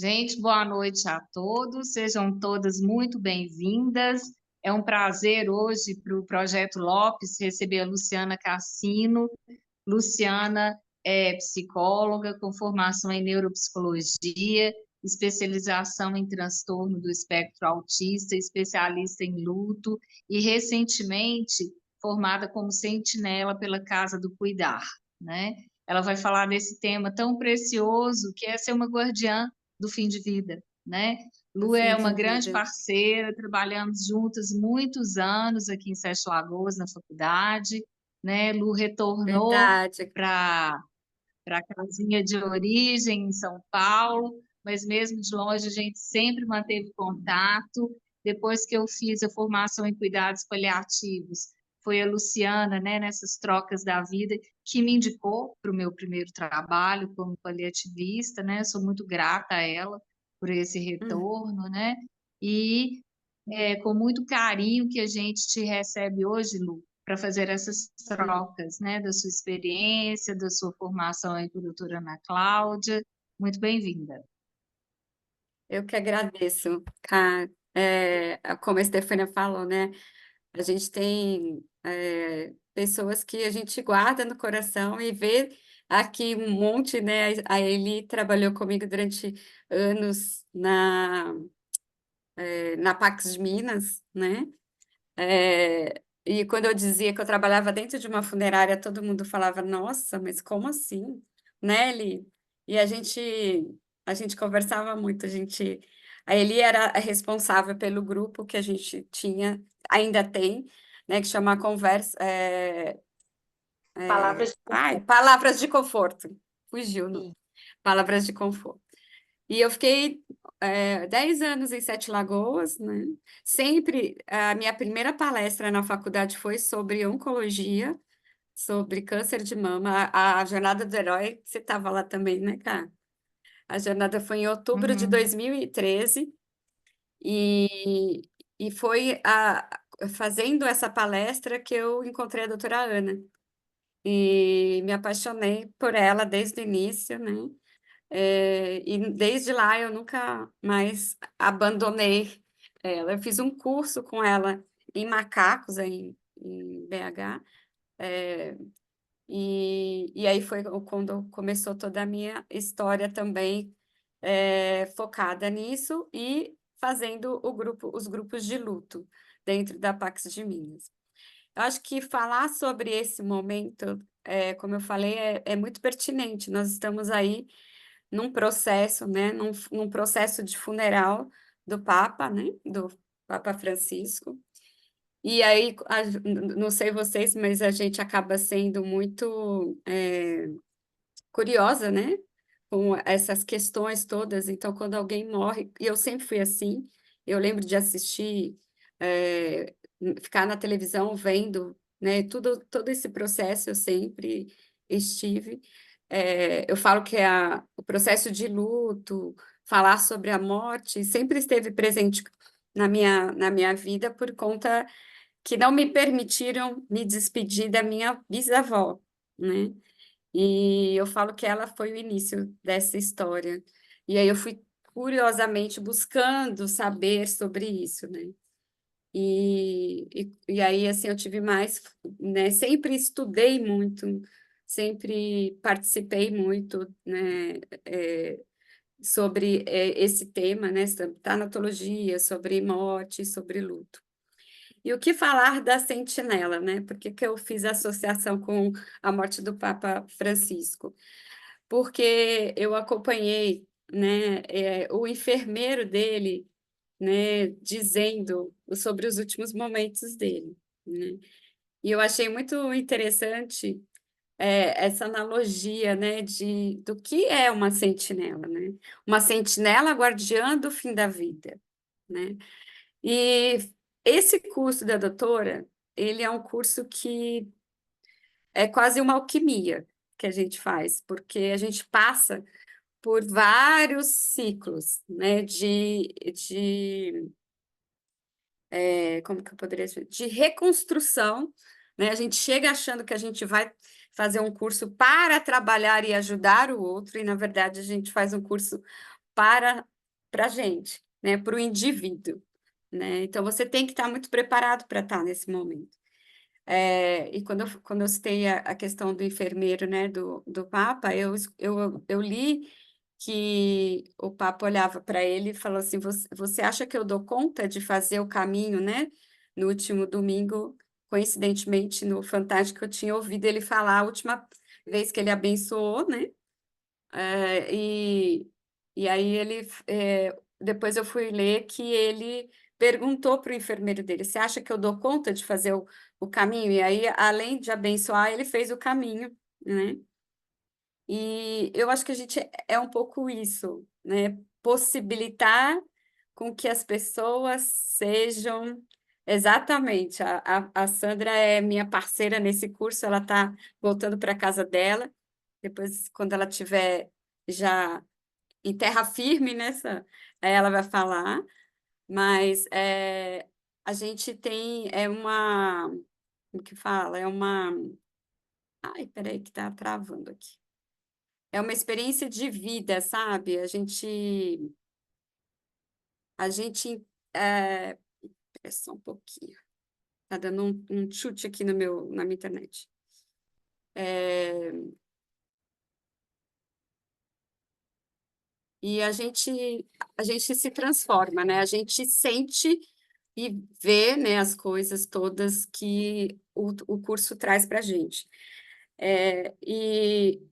Gente, boa noite a todos, sejam todas muito bem-vindas. É um prazer hoje para o Projeto Lopes receber a Luciana Cassino. Luciana é psicóloga com formação em neuropsicologia, especialização em transtorno do espectro autista, especialista em luto e recentemente formada como sentinela pela Casa do Cuidar, né? Ela vai falar desse tema tão precioso que é ser uma guardiã do fim de vida, né? No Lu é fim uma de grande vida. parceira, trabalhamos juntas muitos anos aqui em Sete Lagoas, na faculdade, né? Lu retornou Verdade. para a casinha de origem em São Paulo, mas mesmo de longe a gente sempre manteve contato. Depois que eu fiz a formação em cuidados paliativos, foi a Luciana, né, nessas trocas da vida, que me indicou para o meu primeiro trabalho como paliativista, né? Sou muito grata a ela por esse Hum. retorno, né? E com muito carinho que a gente te recebe hoje, Lu, para fazer essas trocas, né, da sua experiência, da sua formação aí com a doutora Ana Cláudia. Muito bem-vinda. Eu que agradeço, Cá. Como a Estefânia falou, né? A gente tem pessoas que a gente guarda no coração e vê aqui um monte, né? A Eli trabalhou comigo durante anos na Pax de Minas, né? E quando eu dizia que eu trabalhava dentro de uma funerária, todo mundo falava, nossa, mas como assim? Né, Eli? E a gente conversava muito, a Eli era a responsável pelo grupo que a gente tinha, ainda tem, né, que chama Conversa, Palavras de conforto. Palavras de Conforto, fugiu, não? Sim. Palavras de Conforto. E eu fiquei 10 anos em Sete Lagoas, né? Sempre, a minha primeira palestra na faculdade foi sobre oncologia, sobre câncer de mama. A Jornada do Herói, você estava lá também, né, cara? A jornada foi em outubro de Uhum. 2013 e, e foi fazendo essa palestra que eu encontrei a doutora Ana. E me apaixonei por ela desde o início, né? E desde lá eu nunca mais abandonei ela. Eu fiz um curso com ela em macacos, aí em BH, e aí foi quando começou toda a minha história também focada nisso e fazendo os grupos de luto dentro da Pax de Minas. Eu acho que falar sobre esse momento, como eu falei, é muito pertinente. Nós estamos aí num processo, né, num processo de funeral do Papa, né, do Papa Francisco. E aí, não sei vocês, mas a gente acaba sendo muito curiosa, né, com essas questões todas. Então, quando alguém morre, e eu sempre fui assim, eu lembro de assistir, eh, ficar na televisão vendo, né, todo esse processo eu sempre estive. Eu falo que o processo de luto, falar sobre a morte, sempre esteve presente na minha vida por conta que não me permitiram me despedir da minha bisavó, né? E eu falo que ela foi o início dessa história. E aí eu fui curiosamente buscando saber sobre isso, né? E aí, assim, eu tive mais, né? Sempre estudei muito, sempre participei muito, né? eh, sobre esse tema, né? Tanatologia, sobre morte, sobre luto. E o que falar da sentinela, né? Por que que eu fiz associação com a morte do Papa Francisco? Porque eu acompanhei, né, o enfermeiro dele, né, dizendo sobre os últimos momentos dele, né? E eu achei muito interessante, essa analogia, né, do que é uma sentinela, né? Uma sentinela guardiã do fim da vida, né? E esse curso da doutora, ele é um curso que é quase uma alquimia que a gente faz, porque a gente passa por vários ciclos, né, como que eu poderia dizer? De reconstrução, né? A gente chega achando que a gente vai fazer um curso para trabalhar e ajudar o outro, e na verdade a gente faz um curso para a gente, né? Para o indivíduo, né? Então, você tem que estar muito preparado para estar nesse momento. E quando eu citei a questão do enfermeiro, né, do Papa, eu li que o Papa olhava para ele e falou assim, você acha que eu dou conta de fazer o caminho, né? No último domingo, coincidentemente, no Fantástico, eu tinha ouvido ele falar a última vez que ele abençoou, né? E aí depois eu fui ler que ele perguntou para o enfermeiro dele, você acha que eu dou conta de fazer o caminho? E aí, além de abençoar, ele fez o caminho, né? E eu acho que a gente é um pouco isso, né? Possibilitar com que as pessoas sejam exatamente. A Sandra é minha parceira nesse curso, ela está voltando para a casa dela. Depois, quando ela tiver já em terra firme nessa, aí ela vai falar. Mas a gente tem como que fala? Ai, peraí que tá travando aqui. É uma experiência de vida, sabe? Espera só um pouquinho. Tá dando um chute aqui na minha internet. E a gente se transforma, né? A gente sente e vê, né, as coisas todas que o curso traz para a gente. E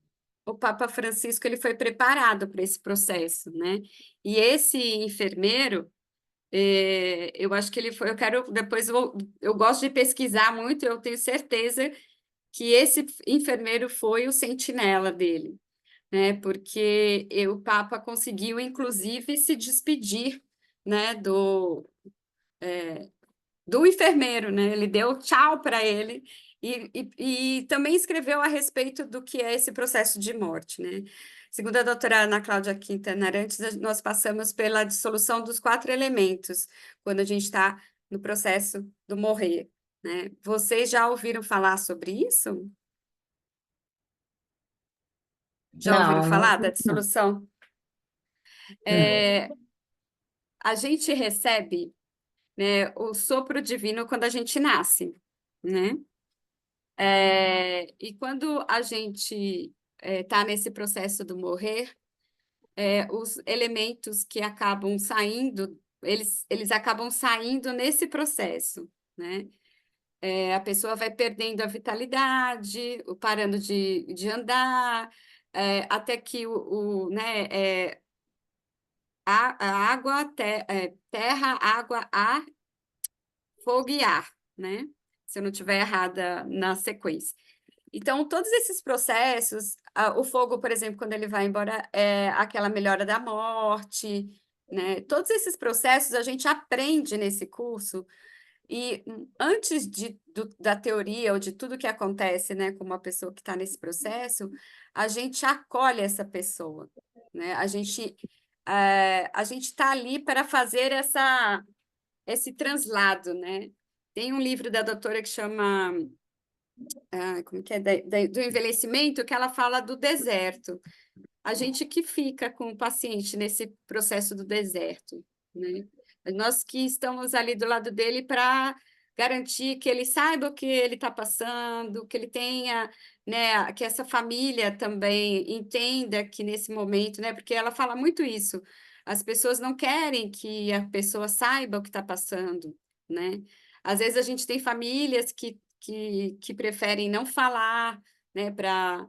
o Papa Francisco ele foi preparado para esse processo, né? E esse enfermeiro, eu acho que ele foi. Eu gosto de pesquisar muito. Eu tenho certeza que esse enfermeiro foi o sentinela dele, né? Porque o Papa conseguiu, inclusive, se despedir, né? Do enfermeiro, né? Ele deu tchau para ele e também escreveu a respeito do que é esse processo de morte, né? Segundo a doutora Ana Cláudia Quintana Arantes, nós passamos pela dissolução dos 4 elementos quando a gente está no processo do morrer, né? Vocês já ouviram falar sobre isso? Já ouviram Não, não. falar da dissolução? Hum. É, a gente recebe, né, o sopro divino quando a gente nasce, né? E quando a gente está nesse processo do morrer, os elementos que acabam saindo, eles acabam saindo nesse processo, né? A pessoa vai perdendo a vitalidade, parando de andar, até que né, a água, terra, água, ar, fogo e ar, né? Se eu não estiver errada na sequência. Então, todos esses processos, o fogo, por exemplo, quando ele vai embora, é aquela melhora da morte, né? Todos esses processos a gente aprende nesse curso, e antes da teoria ou de tudo que acontece, né, com uma pessoa que está nesse processo, a gente acolhe essa pessoa, né? A gente está ali para fazer esse translado, né? Tem um livro da doutora que chama como que é, do envelhecimento, que ela fala do deserto. A gente que fica com o paciente nesse processo do deserto, né? Nós que estamos ali do lado dele para garantir que ele saiba o que ele está passando, que ele tenha, né, que essa família também entenda que nesse momento, né, porque ela fala muito isso, as pessoas não querem que a pessoa saiba o que está passando, né? Às vezes a gente tem famílias que preferem não falar, né, para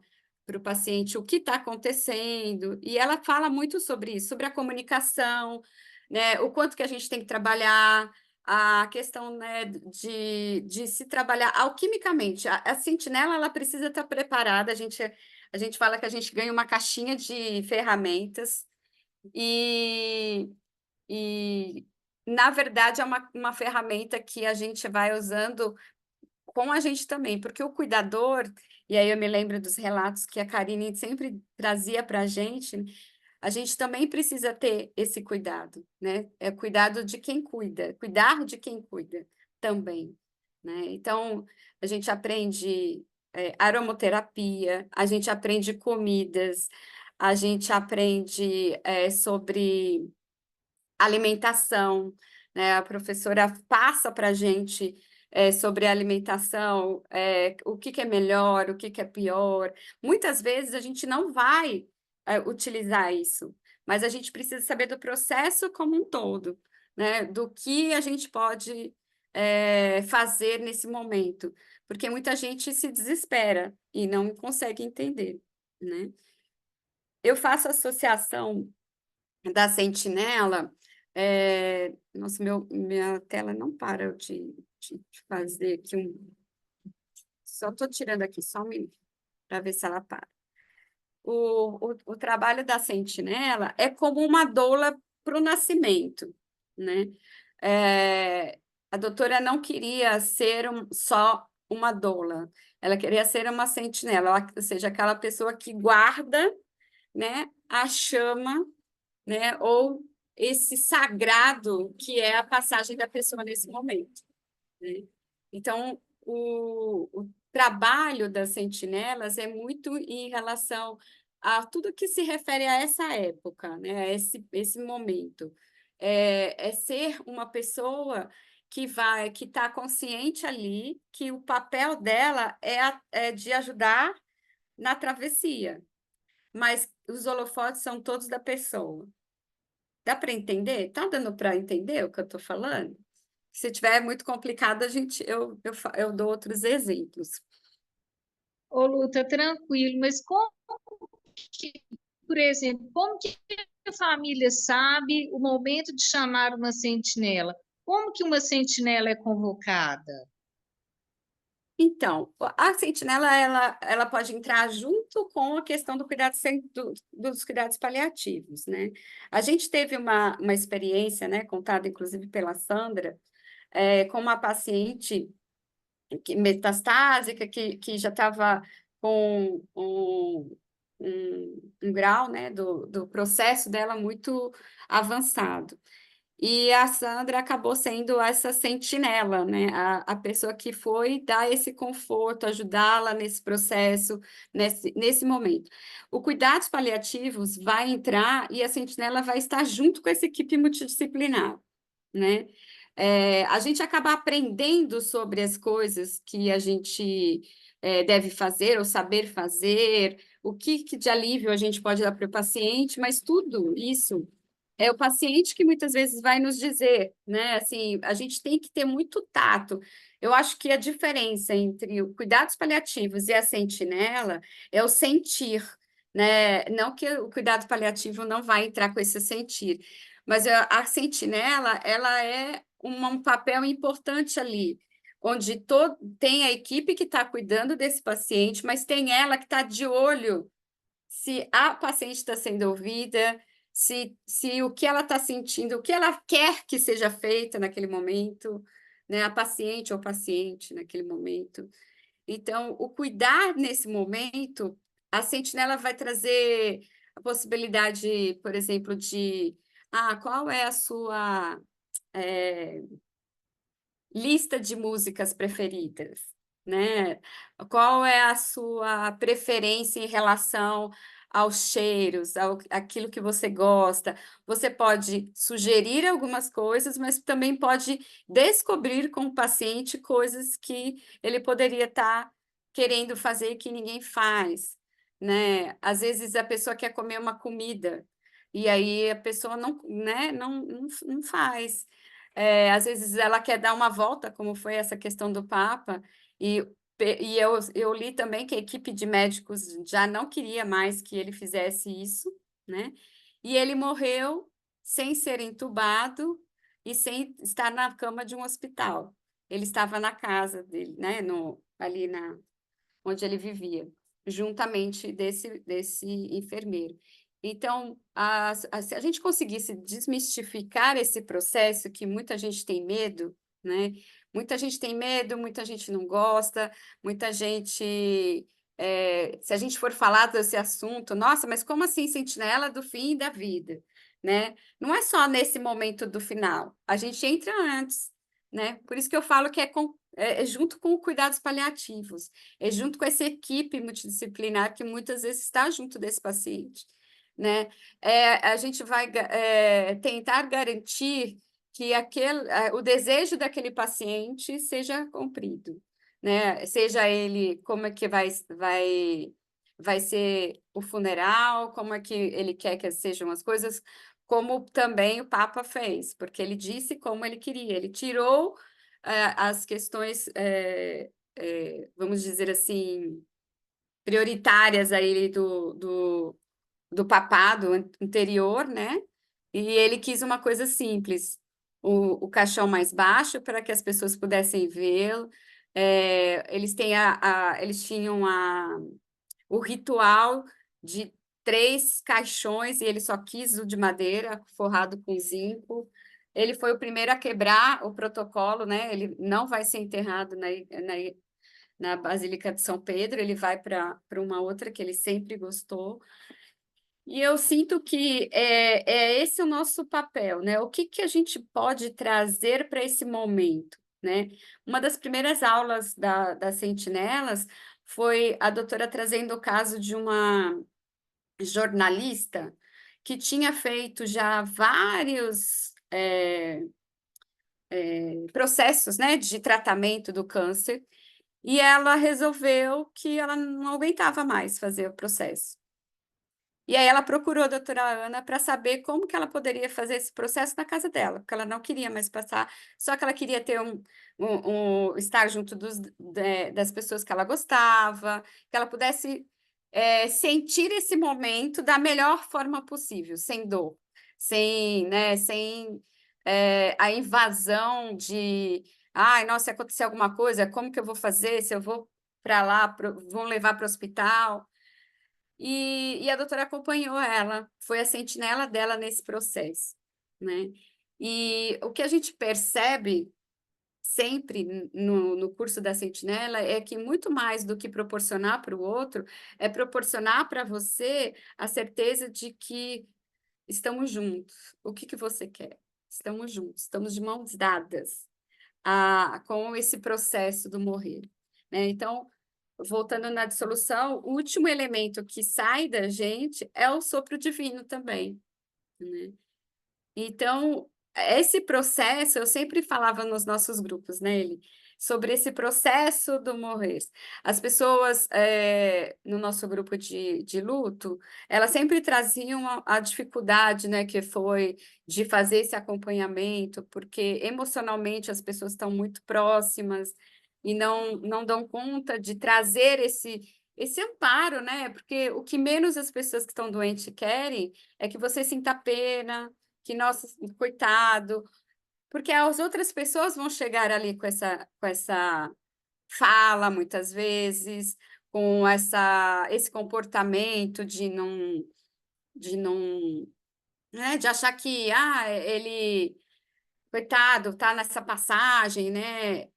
o paciente o que está acontecendo, e ela fala muito sobre isso, sobre a comunicação, né, o quanto que a gente tem que trabalhar, a questão, né, de se trabalhar alquimicamente. A sentinela, ela precisa estar preparada, a gente fala que a gente ganha uma caixinha de ferramentas, e, na verdade, é uma ferramenta que a gente vai usando com a gente também, porque o cuidador, e aí eu me lembro dos relatos que a Karine sempre trazia para a gente também precisa ter esse cuidado, né? É cuidado de quem cuida, cuidar de quem cuida também, né? Então, a gente aprende aromaterapia, a gente aprende comidas, a gente aprende sobre alimentação, né? A professora passa para a gente sobre alimentação, o que que é melhor, o que que é pior. Muitas vezes a gente não vai utilizar isso, mas a gente precisa saber do processo como um todo, né? Do que a gente pode fazer nesse momento, porque muita gente se desespera e não consegue entender, né? Eu faço associação da Sentinela. Nossa, minha tela não para de fazer aqui um. Só estou tirando aqui, só um minuto, para ver se ela para. O trabalho da Sentinela é como uma doula para o nascimento, né? A doutora não queria ser só uma doula, ela queria ser uma sentinela, ou seja, aquela pessoa que guarda, né, a chama, né, ou esse sagrado que é a passagem da pessoa nesse momento, né? Então, o trabalho das sentinelas é muito em relação a tudo que se refere a essa época, né, a esse momento. É ser uma pessoa que está consciente ali que o papel dela é de ajudar na travessia, mas os holofotes são todos da pessoa. Dá para entender? Tá dando para entender o que eu estou falando? Se tiver muito complicado, eu dou outros exemplos. Ô, Lu, tá tranquilo, mas como que, por exemplo, como que a família sabe o momento de chamar uma sentinela? Como que uma sentinela é convocada? Então, a sentinela ela pode entrar junto com a questão dos cuidados paliativos, né? A gente teve uma experiência, né, contada inclusive pela Sandra, com uma paciente metastásica que já estava com um grau, né, do processo dela muito avançado. E a Sandra acabou sendo essa sentinela, né? A pessoa que foi dar esse conforto, ajudá-la nesse processo, nesse momento. O cuidados paliativos vai entrar e a sentinela vai estar junto com essa equipe multidisciplinar, né? A gente acaba aprendendo sobre as coisas que a gente deve fazer ou saber fazer, o que de alívio a gente pode dar para o paciente, mas tudo isso é o paciente que muitas vezes vai nos dizer, né? Assim, a gente tem que ter muito tato. Eu acho que a diferença entre o cuidados paliativos e a sentinela é o sentir, né? Não que o cuidado paliativo não vai entrar com esse sentir, mas a sentinela, ela é um papel importante ali, onde tem a equipe que está cuidando desse paciente, mas tem ela que está de olho se a paciente está sendo ouvida, se o que ela está sentindo, o que ela quer que seja feito naquele momento, né? A paciente ou paciente naquele momento. Então, o cuidar nesse momento, a sentinela vai trazer a possibilidade, por exemplo, de qual é a sua lista de músicas preferidas, né? Qual é a sua preferência em relação aos cheiros, aquilo que você gosta? Você pode sugerir algumas coisas, mas também pode descobrir com o paciente coisas que ele poderia estar querendo fazer que ninguém faz, né? Às vezes a pessoa quer comer uma comida e aí a pessoa não, né, não faz. Às vezes ela quer dar uma volta, como foi essa questão do Papa, e eu li também que a equipe de médicos já não queria mais que ele fizesse isso, né? E ele morreu sem ser entubado e sem estar na cama de um hospital. Ele estava na casa dele, né? Ali onde ele vivia, juntamente desse enfermeiro. Então, se a gente conseguisse desmistificar esse processo que muita gente tem medo, né? Muita gente tem medo, muita gente não gosta, muita gente. Se a gente for falar desse assunto, nossa, mas como assim sentinela do fim da vida, né? Não é só nesse momento do final, a gente entra antes, né? Por isso que eu falo que é junto com cuidados paliativos, é junto com essa equipe multidisciplinar que muitas vezes está junto desse paciente. né? A gente vai tentar garantir que o desejo daquele paciente seja cumprido, né? Seja ele como é que vai ser o funeral, como é que ele quer que sejam as coisas, como também o Papa fez, porque ele disse como ele queria, ele tirou as questões, vamos dizer assim, prioritárias aí do papado anterior, né? E ele quis uma coisa simples, o caixão mais baixo para que as pessoas pudessem vê-lo. Eles tinham o ritual de 3 caixões e ele só quis o de madeira, forrado com zinco. Ele foi o primeiro a quebrar o protocolo, né? Ele não vai ser enterrado na Basílica de São Pedro, ele vai para uma outra que ele sempre gostou. E eu sinto que é esse o nosso papel, né? O que a gente pode trazer para esse momento, né? Uma das primeiras aulas das Sentinelas foi a doutora trazendo o caso de uma jornalista que tinha feito já vários processos, né, de tratamento do câncer, e ela resolveu que ela não aguentava mais fazer o processo. E aí ela procurou a doutora Ana para saber como que ela poderia fazer esse processo na casa dela, porque ela não queria mais passar, só que ela queria ter estar junto das pessoas que ela gostava, que ela pudesse sentir esse momento da melhor forma possível, sem dor, sem a invasão de, ai, nossa, se acontecer alguma coisa, como que eu vou fazer? Se eu vou para lá, vão levar para o hospital? E a doutora acompanhou ela, foi a sentinela dela nesse processo, né? E o que a gente percebe sempre no curso da sentinela é que muito mais do que proporcionar para o outro, é proporcionar para você a certeza de que estamos juntos. O que você quer? Estamos juntos, estamos de mãos dadas com esse processo do morrer, né? Então, voltando na dissolução, o último elemento que sai da gente é o sopro divino também, né? Então, esse processo, eu sempre falava nos nossos grupos, né, Eli, sobre esse processo do morrer. As pessoas, no nosso grupo de luto, elas sempre traziam a dificuldade, né, que foi de fazer esse acompanhamento, porque emocionalmente as pessoas estão muito próximas e não dão conta de trazer esse amparo, né? Porque o que menos as pessoas que estão doentes querem é que você sinta pena, que, nossa, coitado, porque as outras pessoas vão chegar ali com essa fala, muitas vezes, com esse comportamento de não, né, de achar que, ele, coitado, tá nessa passagem, né?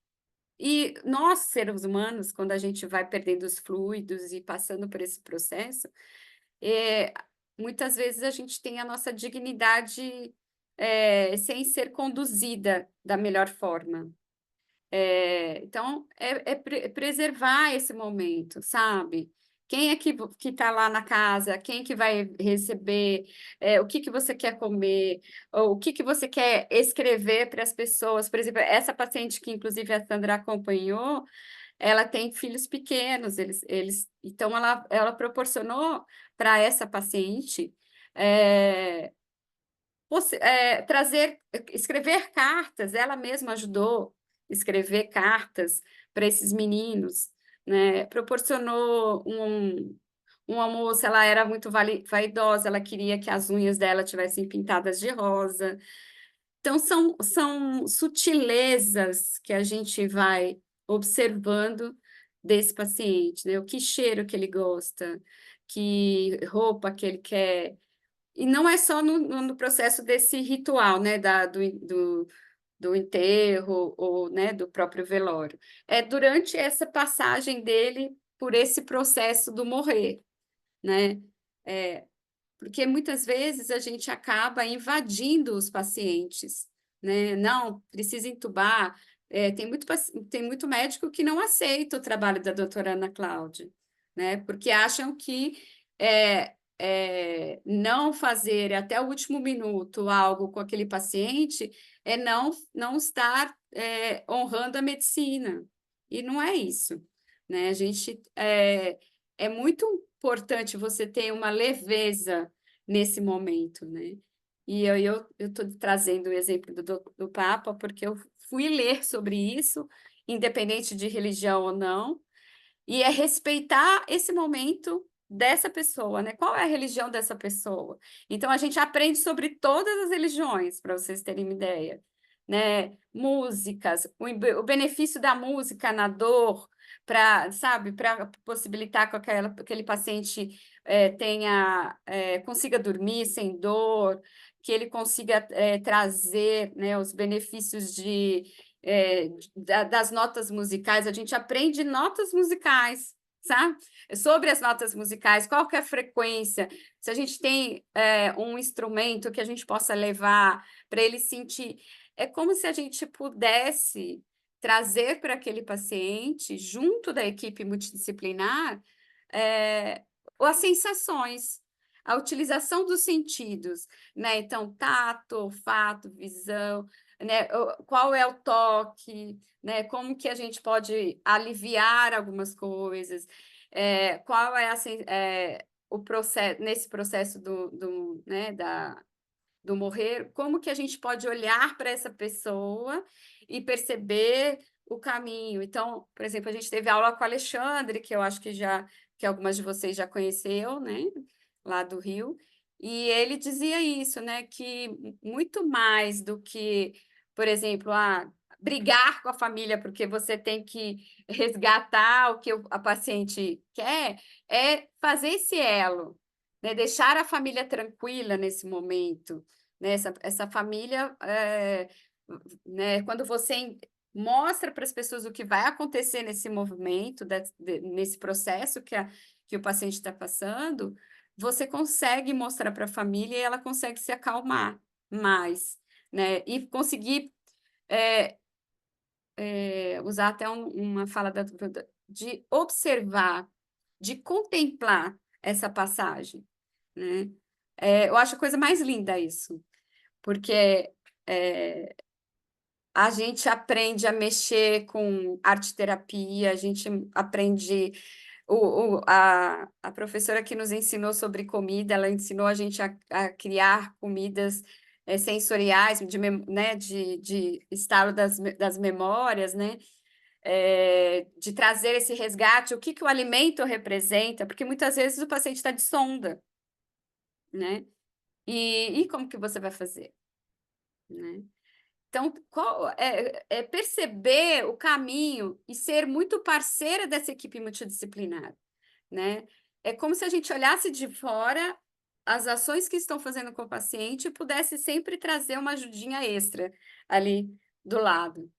E nós, seres humanos, quando a gente vai perdendo os fluidos e passando por esse processo, é, muitas vezes a gente tem a nossa dignidade sem ser conduzida da melhor forma. Então, preservar esse momento, sabe? Quem é que está lá na casa? Quem que vai receber? O que você quer comer? Ou o que você quer escrever para as pessoas? Por exemplo, essa paciente que, inclusive, a Sandra acompanhou, ela tem filhos pequenos, então ela proporcionou para essa paciente escrever cartas, ela mesma ajudou a escrever cartas para esses meninos, né? Proporcionou uma moça, ela era muito vaidosa, ela queria que as unhas dela tivessem pintadas de rosa. Então, são sutilezas que a gente vai observando desse paciente, né? O que cheiro que ele gosta, que roupa que ele quer. E não é só no processo desse ritual, né? Do enterro ou, né, do próprio velório. É durante essa passagem dele por esse processo do morrer, né? Porque muitas vezes a gente acaba invadindo os pacientes, né? Não, precisa entubar. Tem muito médico que não aceita o trabalho da doutora Ana Cláudia, né? Porque acham que não fazer até o último minuto algo com aquele paciente é não estar honrando a medicina. E não é isso, né? É muito importante você ter uma leveza nesse momento, né? E eu estou trazendo o exemplo do Papa, porque eu fui ler sobre isso, independente de religião ou não, e é respeitar esse momento dessa pessoa, né? Qual é a religião dessa pessoa? Então, a gente aprende sobre todas as religiões, para vocês terem uma ideia, né? Músicas, o benefício da música na dor, sabe, para possibilitar que aquele paciente consiga dormir sem dor, que ele consiga trazer, né, os benefícios das notas musicais. A gente aprende notas musicais, sabe? Sobre as notas musicais, qual que é a frequência, se a gente tem um instrumento que a gente possa levar para ele sentir. É como se a gente pudesse trazer para aquele paciente, junto da equipe multidisciplinar, as sensações, a utilização dos sentidos, né? Então, tato, olfato, visão, né? Qual é o toque, né? Como que a gente pode aliviar algumas coisas, qual é o processo, nesse processo né, do morrer, como que a gente pode olhar para essa pessoa e perceber o caminho. Então, por exemplo, a gente teve aula com o Alexandre, que eu acho que algumas de vocês já conheceu, né, lá do Rio, e ele dizia isso, né, que muito mais do que, por exemplo, brigar com a família porque você tem que resgatar o que a paciente quer, é fazer esse elo, né, deixar a família tranquila nesse momento, né, essa família, né, quando você mostra para as pessoas o que vai acontecer nesse movimento, nesse processo que o paciente está passando, você consegue mostrar para a família e ela consegue se acalmar mais, né, e conseguir usar até uma fala de observar, de contemplar essa passagem, né? Eu acho a coisa mais linda isso, porque a gente aprende a mexer com arte-terapia, a gente aprende. A professora que nos ensinou sobre comida, ela ensinou a gente a criar comidas sensoriais, né, de estalo das memórias, né? De trazer esse resgate, o que o alimento representa, porque muitas vezes o paciente está de sonda, né? E como que você vai fazer, né? Então, perceber o caminho e ser muito parceira dessa equipe multidisciplinar, né? É como se a gente olhasse de fora as ações que estão fazendo com o paciente e pudesse sempre trazer uma ajudinha extra ali do lado,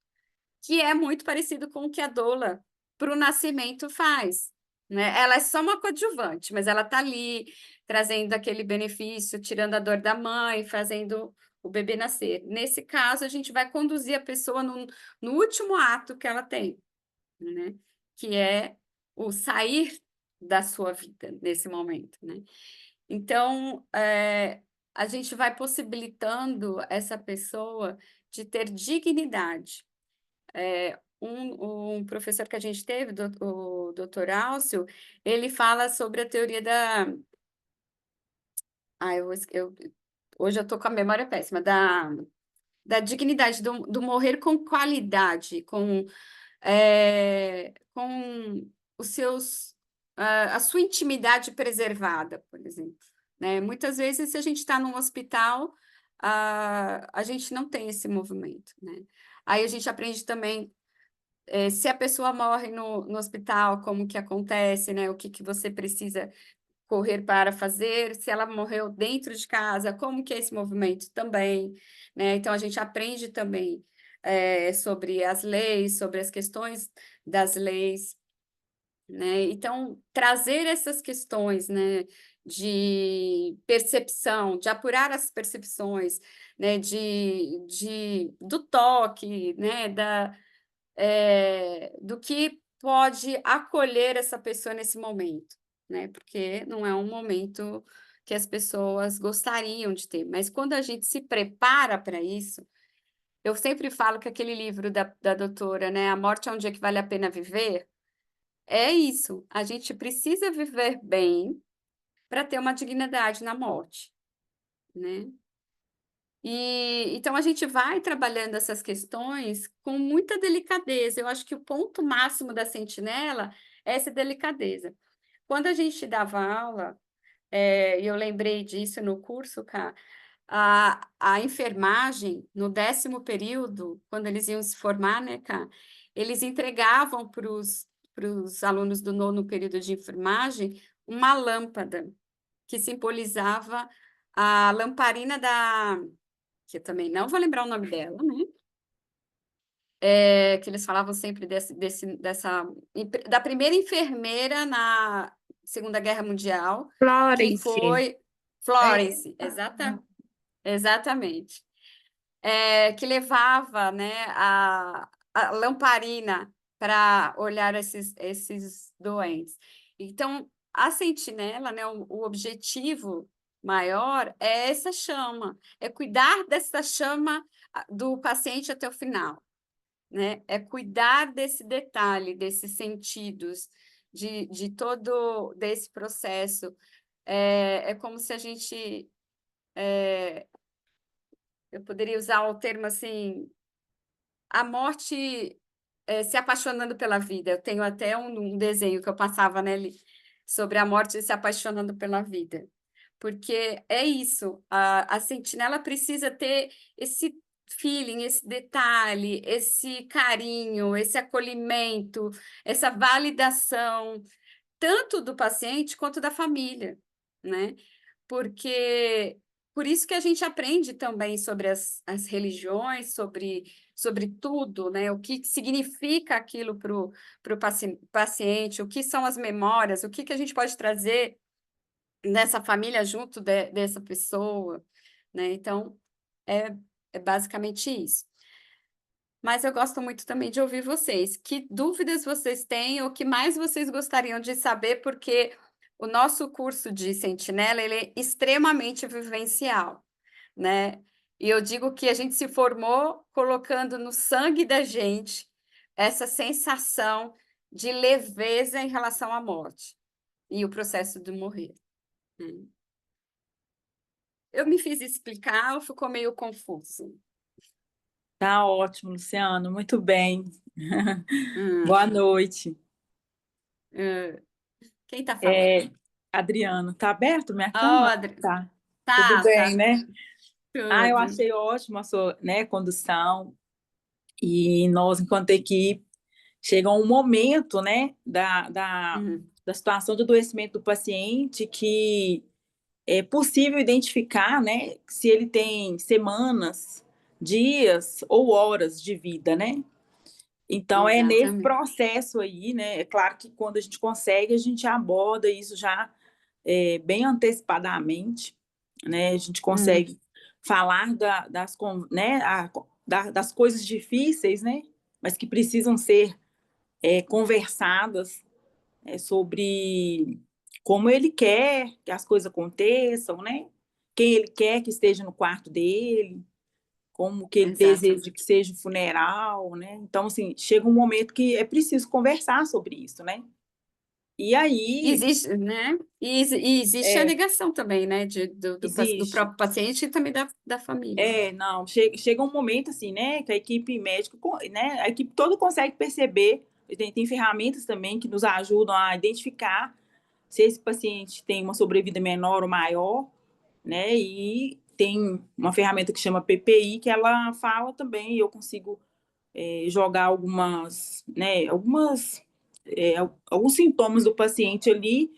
que é muito parecido com o que a doula para o nascimento faz, né? Ela é só uma coadjuvante, mas ela está ali trazendo aquele benefício, tirando a dor da mãe, fazendo o bebê nascer. Nesse caso, a gente vai conduzir a pessoa no último ato que ela tem, né? Que é o sair da sua vida nesse momento, né? Então, a gente vai possibilitando essa pessoa de ter dignidade. Um professor que a gente teve, o doutor Álcio, ele fala sobre a teoria da... hoje eu estou com a memória péssima, da dignidade, do morrer com qualidade, com os seus, a sua intimidade preservada, por exemplo, né? Muitas vezes, se a gente está num hospital, a gente não tem esse movimento, né? Aí a gente aprende também se a pessoa morre no hospital, como que acontece, né? O que você precisa correr para fazer, se ela morreu dentro de casa, como que é esse movimento também, né? Então, a gente aprende também sobre as leis, sobre as questões das leis, né? Então, trazer essas questões, né, de percepção, de apurar as percepções, né, do toque, né, do que pode acolher essa pessoa nesse momento, né? Porque não é um momento que as pessoas gostariam de ter. Mas quando a gente se prepara para isso, eu sempre falo que aquele livro da doutora, né, A Morte é um Dia que Vale a Pena Viver, é isso. A gente precisa viver bem para ter uma dignidade na morte, né? E então a gente vai trabalhando essas questões com muita delicadeza. Eu acho que o ponto máximo da sentinela é essa delicadeza. Quando a gente dava aula, e eu lembrei disso no curso, Cá, a enfermagem, no 10º período, quando eles iam se formar, né, Cá, eles entregavam para os alunos do 9º período de enfermagem uma lâmpada que simbolizava a lamparina que eu também não vou lembrar o nome dela, né? Que eles falavam sempre da primeira enfermeira na Segunda Guerra Mundial, que Florence. foi Florence, exatamente. Que levava, né, a lamparina para olhar esses doentes. Então, a sentinela, né, o objetivo maior é essa chama, é cuidar dessa chama do paciente até o final, né? É cuidar desse detalhe, desses sentidos, de todo desse processo. É como se a gente, eu poderia usar o termo assim, a morte se apaixonando pela vida. Eu tenho até um desenho que eu passava, né, sobre a morte se apaixonando pela vida. Porque é isso, a sentinela precisa ter esse feeling, esse detalhe, esse carinho, esse acolhimento, essa validação, tanto do paciente quanto da família, né? Porque por isso que a gente aprende também sobre as religiões, sobre tudo, né? O que significa aquilo para o paciente, o que são as memórias, o que a gente pode trazer nessa família junto dessa pessoa, né? Então, é, é basicamente isso. Mas eu gosto muito também de ouvir vocês. Que dúvidas vocês têm ou o que mais vocês gostariam de saber? Porque o nosso curso de Sentinela, ele é extremamente vivencial, né? E eu digo que a gente se formou colocando no sangue da gente essa sensação de leveza em relação à morte e o processo de morrer, né? Eu me fiz explicar ou ficou meio confuso? Tá ótimo, Luciano, muito bem. Hum, Boa noite. quem está falando? É, Adriano, tá aberto minha Oh, câmera? Adri... Tá. Tudo Tá bem, né? Eu tudo. achei ótimo a sua, né, condução. E nós, enquanto equipe, chega um momento, né, Uhum, da situação de adoecimento do paciente que é possível identificar, né, se ele tem semanas, dias ou horas de vida, né? Então, é nesse exatamente. processo aí, né? É claro que quando a gente consegue, a gente aborda isso já bem antecipadamente, né? A gente Hum, consegue falar né? Das coisas difíceis, né? Mas que precisam ser conversadas sobre como ele quer que as coisas aconteçam, né? Quem ele quer que esteja no quarto dele, como que ele exato. deseja que seja o funeral, né? Então, assim, chega um momento que é preciso conversar sobre isso, né? E aí, Existe, né? E existe a é, negação também, né? Do existe. próprio paciente e também da família. Não, chega um momento assim, né, que a equipe médica, né, a equipe toda consegue perceber, tem ferramentas também que nos ajudam a identificar se esse paciente tem uma sobrevida menor ou maior, né, e tem uma ferramenta que chama PPI, que ela fala também, e eu consigo jogar alguns sintomas do paciente ali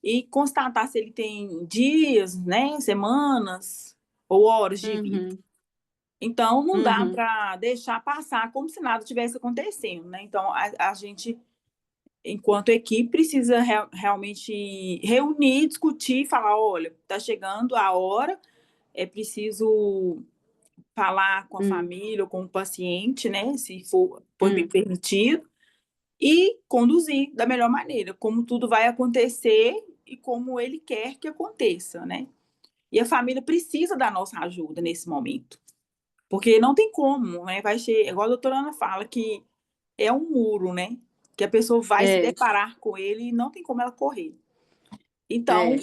e constatar se ele tem dias, né, semanas ou horas de vida. Uhum, Então, não dá uhum, para deixar passar como se nada tivesse acontecendo, né? Então, a gente, enquanto equipe, precisa realmente reunir, discutir, falar, olha, está chegando a hora, é preciso falar com a hum, família ou com o paciente, né? Se for me hum, permitido, e conduzir da melhor maneira. Como tudo vai acontecer, e como ele quer que aconteça, né? E a família precisa da nossa ajuda nesse momento, porque não tem como, né? Vai ser, igual a doutora Ana fala, que é um muro, né? Que a pessoa vai se deparar com ele e não tem como ela correr. Então,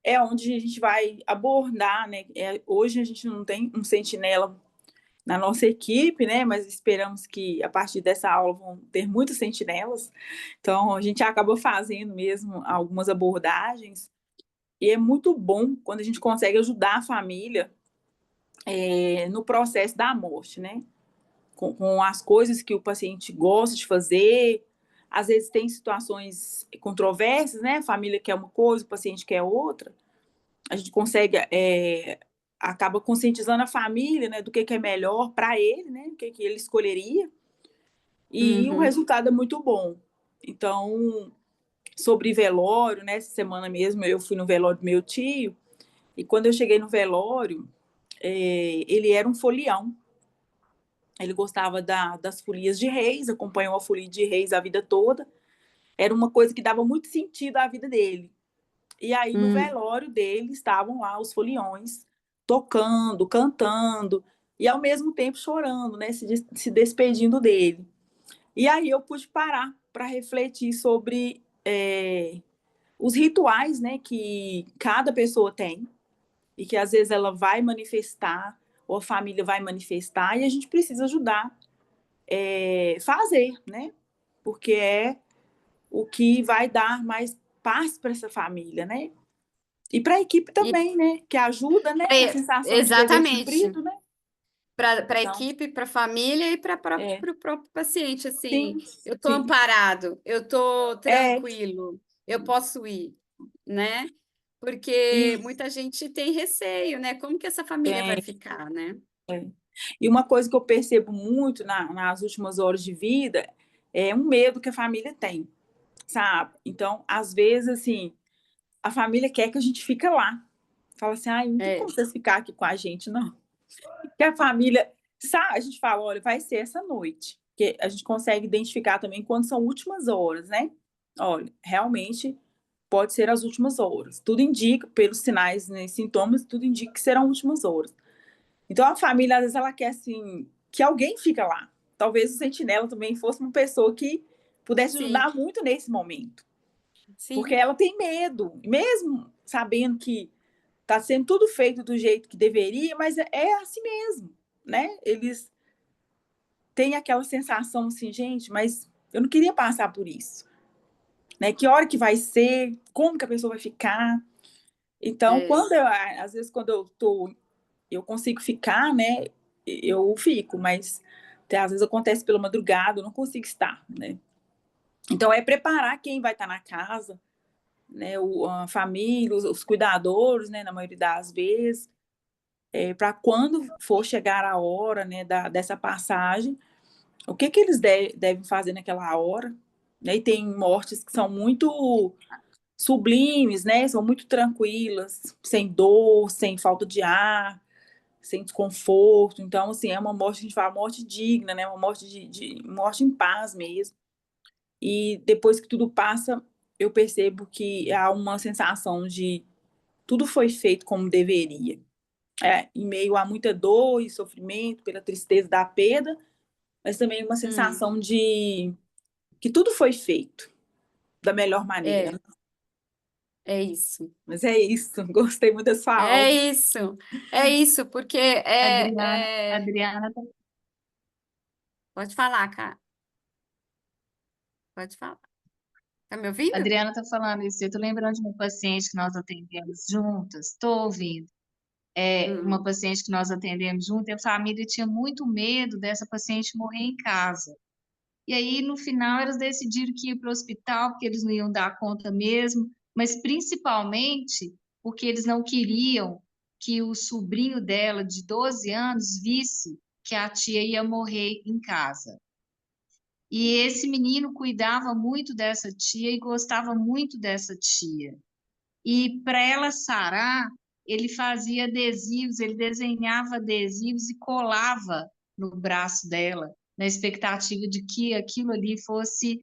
é onde a gente vai abordar, né? Hoje a gente não tem um sentinela na nossa equipe, né? Mas esperamos que a partir dessa aula vão ter muitos sentinelas. Então, a gente acaba fazendo mesmo algumas abordagens. E é muito bom quando a gente consegue ajudar a família no processo da morte, né? Com as coisas que o paciente gosta de fazer. Às vezes tem situações controversas, né? A família quer uma coisa, o paciente quer outra. A gente consegue, acaba conscientizando a família, né, do que é melhor para ele, né? O que ele escolheria. E o resultado é muito bom. Então, sobre velório, né? Essa semana mesmo eu fui no velório do meu tio. E quando eu cheguei no velório, ele era um folião. Ele gostava das folias de reis, acompanhou a folia de reis a vida toda. Era uma coisa que dava muito sentido à vida dele. E aí, no velório dele, estavam lá os foliões, tocando, cantando, e ao mesmo tempo chorando, né? Se despedindo dele. E aí eu pude parar para refletir sobre os rituais, né, que cada pessoa tem, e que às vezes ela vai manifestar, ou a família vai manifestar, e a gente precisa ajudar fazer, né? Porque é o que vai dar mais paz para essa família, né? E para a equipe também, né? Que ajuda, né? A sensação de dever Exatamente. cumprido, né? Para a Então, equipe, para a família e para o próprio paciente, assim, sim, eu estou sim. amparado, eu estou É, tranquilo, eu posso ir, né? Porque e, muita gente tem receio, né? Como que essa família vai ficar, né? e uma coisa que eu percebo muito nas últimas horas de vida é um medo que a família tem, sabe? Então, às vezes, assim, a família quer que a gente fique lá. Fala assim, ai, não tem como vocês ficar aqui com a gente, não. Que a família, sabe? A gente fala, olha, vai ser essa noite. Que a gente consegue identificar também quando são últimas horas, né? Olha, realmente pode ser as últimas horas. Tudo indica, pelos sinais, né, sintomas, tudo indica que serão últimas horas. Então a família, às vezes, ela quer assim, que alguém fica lá. Talvez o sentinela também fosse uma pessoa que pudesse ajudar muito nesse momento. Porque ela tem medo, mesmo sabendo que está sendo tudo feito do jeito que deveria, mas é assim mesmo, né? Eles têm aquela sensação assim, gente, mas eu não queria passar por isso, né? Que hora que vai ser? Como que a pessoa vai ficar? Então, às vezes, quando eu consigo ficar, né? Eu fico, mas às vezes acontece pela madrugada, eu não consigo estar, né? Então, é preparar quem vai estar na casa, né? A família, os cuidadores, né? Na maioria das vezes, para quando for chegar a hora, né? Dessa passagem, o que eles devem fazer naquela hora, né? E tem mortes que são muito sublimes, né? São muito tranquilas, sem dor, sem falta de ar, sem desconforto. Então, assim, é uma morte, a gente fala, morte digna, né? Uma morte de morte em paz mesmo. E depois que tudo passa, eu percebo que há uma sensação de tudo foi feito como deveria. Em meio a muita dor e sofrimento, pela tristeza da perda, mas também uma sensação de que tudo foi feito da melhor maneira. É isso. Mas é isso, gostei muito da sua aula. É isso, porque Adriana, Pode falar, cara. Pode falar. Tá me ouvindo? Adriana está falando isso. Eu estou lembrando de uma paciente que nós atendemos juntas. Estou ouvindo. Uma paciente que nós atendemos junto, e a família tinha muito medo dessa paciente morrer em casa. E aí, no final, elas decidiram que ia para o hospital, porque eles não iam dar conta mesmo, mas principalmente porque eles não queriam que o sobrinho dela, de 12 anos, visse que a tia ia morrer em casa. E esse menino cuidava muito dessa tia e gostava muito dessa tia. E para ela sarar, ele fazia adesivos, ele desenhava adesivos e colava no braço dela, na expectativa de que aquilo ali fosse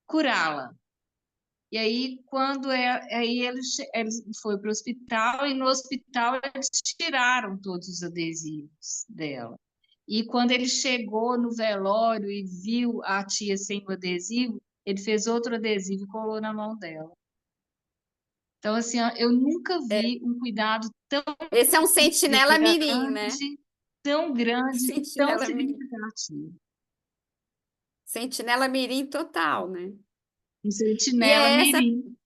curá-la. E aí, aí ele foi para o hospital, e no hospital eles tiraram todos os adesivos dela. E quando ele chegou no velório e viu a tia sem o adesivo, ele fez outro adesivo e colou na mão dela. Então, assim, ó, eu nunca vi um cuidado Esse é um sentinela mirim, né? tão grande, tão Sentinela mirim. significativo. Sentinela mirim total, né? Um E sentinela é essa, mirim.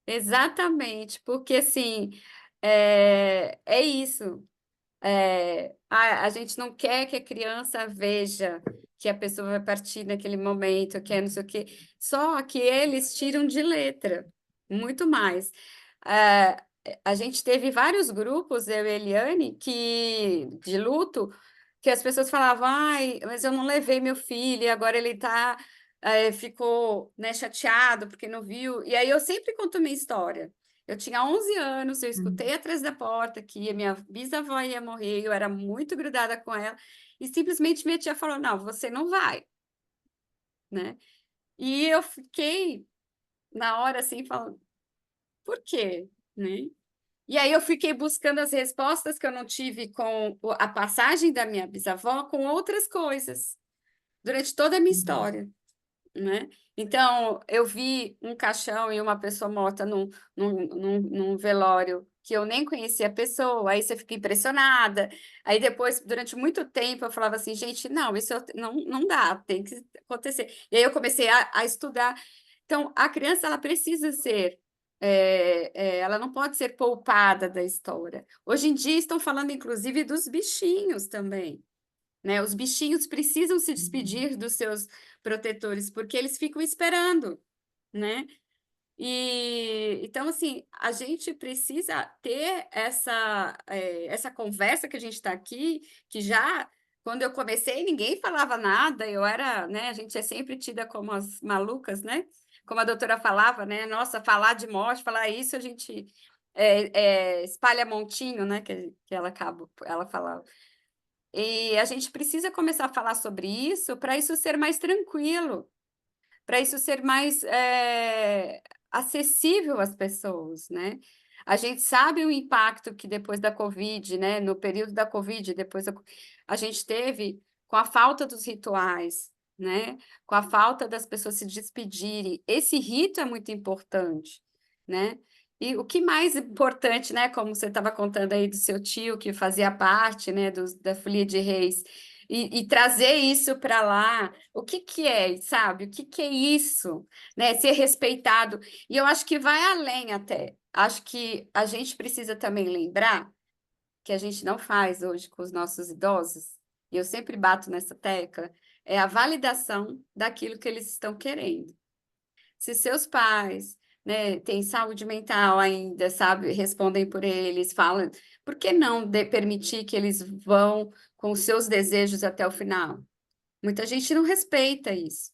exatamente, porque assim, é isso. A gente não quer que a criança veja que a pessoa vai partir naquele momento, que é não sei o quê. Só que eles tiram de letra, muito mais. É, a gente teve vários grupos, eu e Eliane, de luto, que as pessoas falavam, ai, mas eu não levei meu filho, e agora ele ficou, né, chateado porque não viu. E aí eu sempre conto minha história. Eu tinha 11 anos, eu escutei atrás da porta que a minha bisavó ia morrer, eu era muito grudada com ela, e simplesmente minha tia falou, não, você não vai, né? E eu fiquei, na hora, assim, falando, por quê? Né? E aí eu fiquei buscando as respostas que eu não tive com a passagem da minha bisavó com outras coisas, durante toda a minha história, né? Então, eu vi um caixão e uma pessoa morta num velório que eu nem conhecia a pessoa, aí você fica impressionada. Aí depois, durante muito tempo, eu falava assim, gente, não, isso não dá, tem que acontecer. E aí eu comecei a estudar. Então, a criança, ela precisa ser, ela não pode ser poupada da história. Hoje em dia estão falando, inclusive, dos bichinhos também, né? Os bichinhos precisam se despedir dos seus protetores, porque eles ficam esperando, né? E então, assim, a gente precisa ter essa conversa que a gente está aqui, que já, quando eu comecei, ninguém falava nada, eu era, né? A gente é sempre tida como as malucas, né? Como a doutora falava, né? Nossa, falar de morte, falar isso, a gente espalha montinho, né? Que ela falava. E a gente precisa começar a falar sobre isso para isso ser mais tranquilo, para isso ser mais acessível às pessoas, né? A gente sabe o impacto que depois da Covid, né? No período da Covid, a gente teve com a falta dos rituais, né? Com a falta das pessoas se despedirem. Esse rito é muito importante, né? E o que mais importante, né? Como você estava contando aí do seu tio, que fazia parte, né? Da Folia de Reis, e trazer isso para lá, o que é, sabe? O que é isso, né? Ser respeitado. E eu acho que vai além até. Acho que a gente precisa também lembrar que a gente não faz hoje com os nossos idosos, e eu sempre bato nessa tecla, é a validação daquilo que eles estão querendo. Se seus pais, né, têm saúde mental ainda, sabe, respondem por eles, falam, por que não permitir que eles vão com os seus desejos até o final? Muita gente não respeita isso,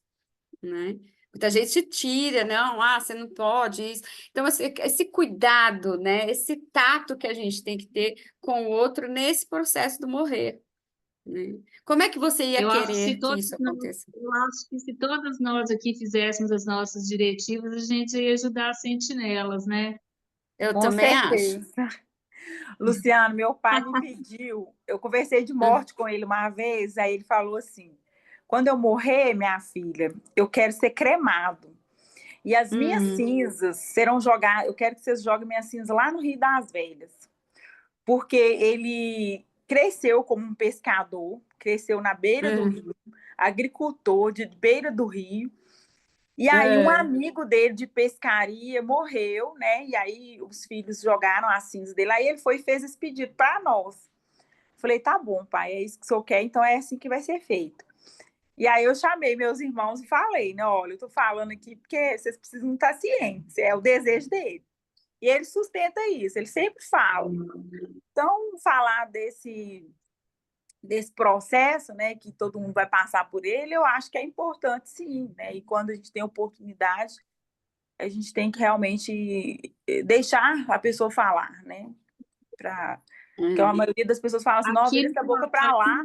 né? Muita gente tira, não, você não pode isso. Então, esse cuidado, né? Esse tato que a gente tem que ter com o outro nesse processo do morrer, né? Como é que você ia Eu acho que querer que isso acontecesse? eu acho que se todas nós aqui fizéssemos as nossas diretivas, a gente ia ajudar as sentinelas, né? Eu Com também acho. certeza. Luciano, meu pai me pediu, eu conversei de morte com ele uma vez, aí ele falou assim, quando eu morrer, minha filha, eu quero ser cremado. E as minhas cinzas serão jogadas, eu quero que vocês joguem minhas cinzas lá no Rio das Velhas. Porque ele cresceu como um pescador, cresceu na beira do rio, agricultor de beira do rio. E aí um amigo dele de pescaria morreu, né? E aí os filhos jogaram as cinzas dele. Aí ele foi e fez esse pedido para nós. Falei, tá bom, pai, é isso que o senhor quer, então é assim que vai ser feito. E aí eu chamei meus irmãos e falei, né, olha, eu tô falando aqui porque vocês precisam estar cientes, é o desejo dele. E ele sustenta isso, ele sempre fala. Então, falar desse processo, né, que todo mundo vai passar por ele, eu acho que é importante, sim, né? E quando a gente tem oportunidade, a gente tem que realmente deixar a pessoa falar, né? Porque a maioria das pessoas fala assim, não, vira essa boca para lá.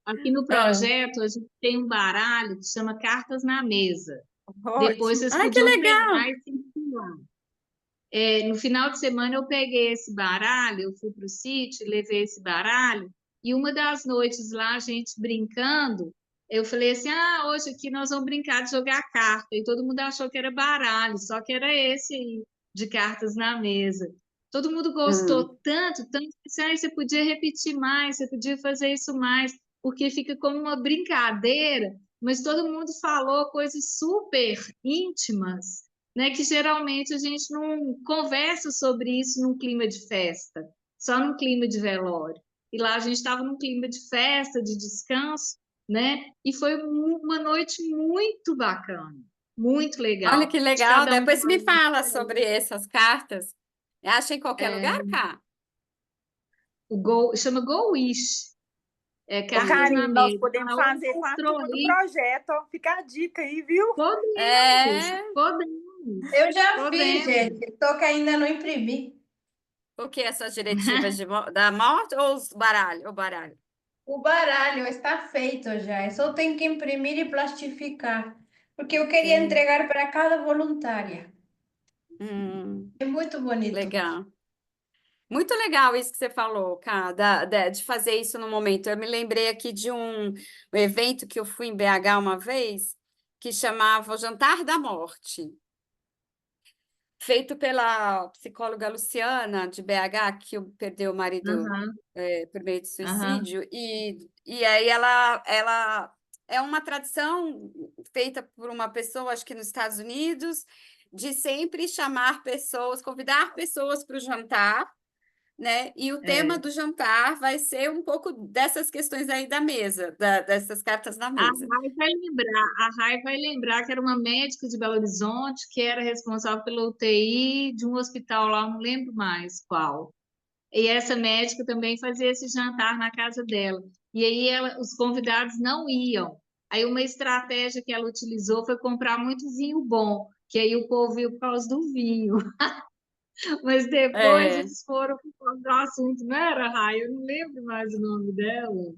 Aqui no projeto, a gente tem um baralho que chama Cartas na Mesa. Depois Ótimo. vocês Ai, que podiam legal! pegar e se inspirar. No final de semana eu peguei esse baralho, eu fui para o sítio, levei esse baralho, e uma das noites lá, a gente brincando, eu falei assim, hoje aqui nós vamos brincar de jogar carta, e todo mundo achou que era baralho, só que era esse aí, de cartas na mesa. Todo mundo Hum. gostou tanto, tanto, que assim, você podia repetir mais, você podia fazer isso mais, porque fica como uma brincadeira, mas todo mundo falou coisas super íntimas, né, que geralmente a gente não conversa sobre isso num clima de festa, só num clima de velório. E lá a gente estava num clima de festa, de descanso, né? E foi uma noite muito bacana, muito Olha legal. que De legal. cada um Depois me falando. fala sobre essas cartas. Acha em qualquer lugar, cá? Chama Go Wish, Ô, cartas na Karine, nós mesa. podemos Raul fazer com a mostrou turma do aí. projeto, ó. Fica a dica aí, viu? Podemos, É. podemos, Eu já fiz, podemos. gente, só que ainda não imprimi. O que? Essas diretivas da morte ou os baralho? O baralho? O baralho está feito já, eu só tenho que imprimir e plastificar, porque eu queria Sim. entregar para cada voluntária. Hum, É muito bonito. legal. Muito legal isso que você falou, cara, de fazer isso no momento. Eu me lembrei aqui de um evento que eu fui em BH uma vez, que chamava o Jantar da Morte, feito pela psicóloga Luciana, de BH, que perdeu o marido Aham, por meio de aham. suicídio, e aí ela é uma tradição feita por uma pessoa, acho que nos Estados Unidos, de sempre chamar pessoas, convidar pessoas para o jantar, né? E o tema É. do jantar vai ser um pouco dessas questões aí da mesa, dessas cartas na A mesa. Rai vai lembrar que era uma médica de Belo Horizonte que era responsável pela UTI de um hospital lá, não lembro mais qual. E essa médica também fazia esse jantar na casa dela. E aí os convidados não iam. Aí uma estratégia que ela utilizou foi comprar muito vinho bom, que aí o povo ia por causa do vinho. Mas depois É, eles foram por causa do assunto, não era, Rai? Eu não lembro mais o nome dela.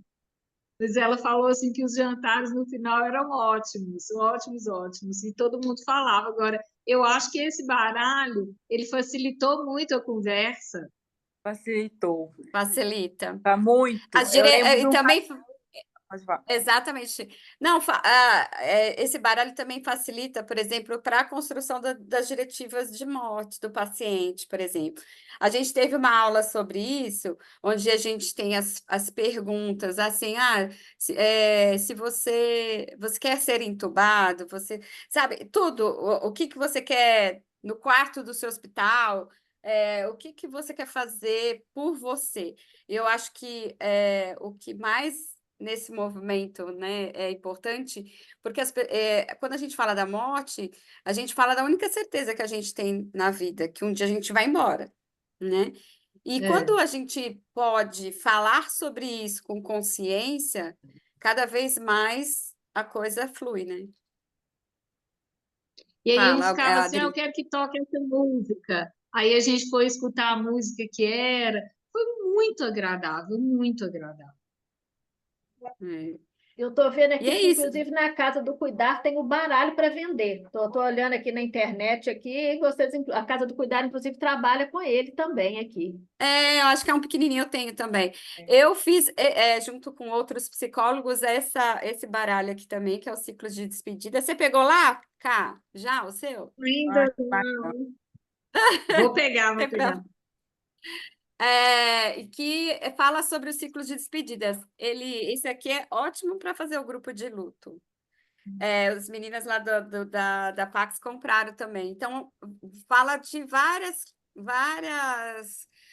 Mas ela falou assim que os jantares no final eram ótimos, ótimos, ótimos, e todo mundo falava. Agora, eu acho que esse baralho, ele facilitou muito a conversa. Facilitou. facilita. Tá muito. Eu lembro de E um também Pode falar. exatamente. Não, esse baralho também facilita, por exemplo, para a construção das diretivas de morte do paciente, por exemplo. A gente teve uma aula sobre isso, onde a gente tem as perguntas, assim, se você quer ser entubado, você sabe, tudo, o que você quer no quarto do seu hospital, o que você quer fazer por você. Eu acho que o que mais nesse movimento, né, é importante, porque quando a gente fala da morte, a gente fala da única certeza que a gente tem na vida, que um dia a gente vai embora, né? E É. quando a gente pode falar sobre isso com consciência, cada vez mais a coisa flui, né? E aí um Fala, ficava assim, eu Adri. quero que toque essa música. Aí a gente foi escutar a música que era. Foi muito agradável, muito agradável. É. Eu estou vendo E aqui é que, isso. inclusive, na Casa do Cuidar tem o baralho para vender. Estou olhando aqui na internet aqui, e vocês, a Casa do Cuidar, inclusive, trabalha com ele também aqui. Eu acho que é um pequenininho, eu tenho também. Eu fiz, junto com outros psicólogos, esse baralho aqui também, que é o ciclo de despedida. Você pegou lá, Cá? Já, o seu? Ai, Ainda que bacana. não. Vou pegar, vou Tem pra- pegar. E que fala sobre o ciclo de despedidas. Esse aqui é ótimo para fazer o grupo de luto. Os meninas lá da Pax compraram também. Então, fala de várias,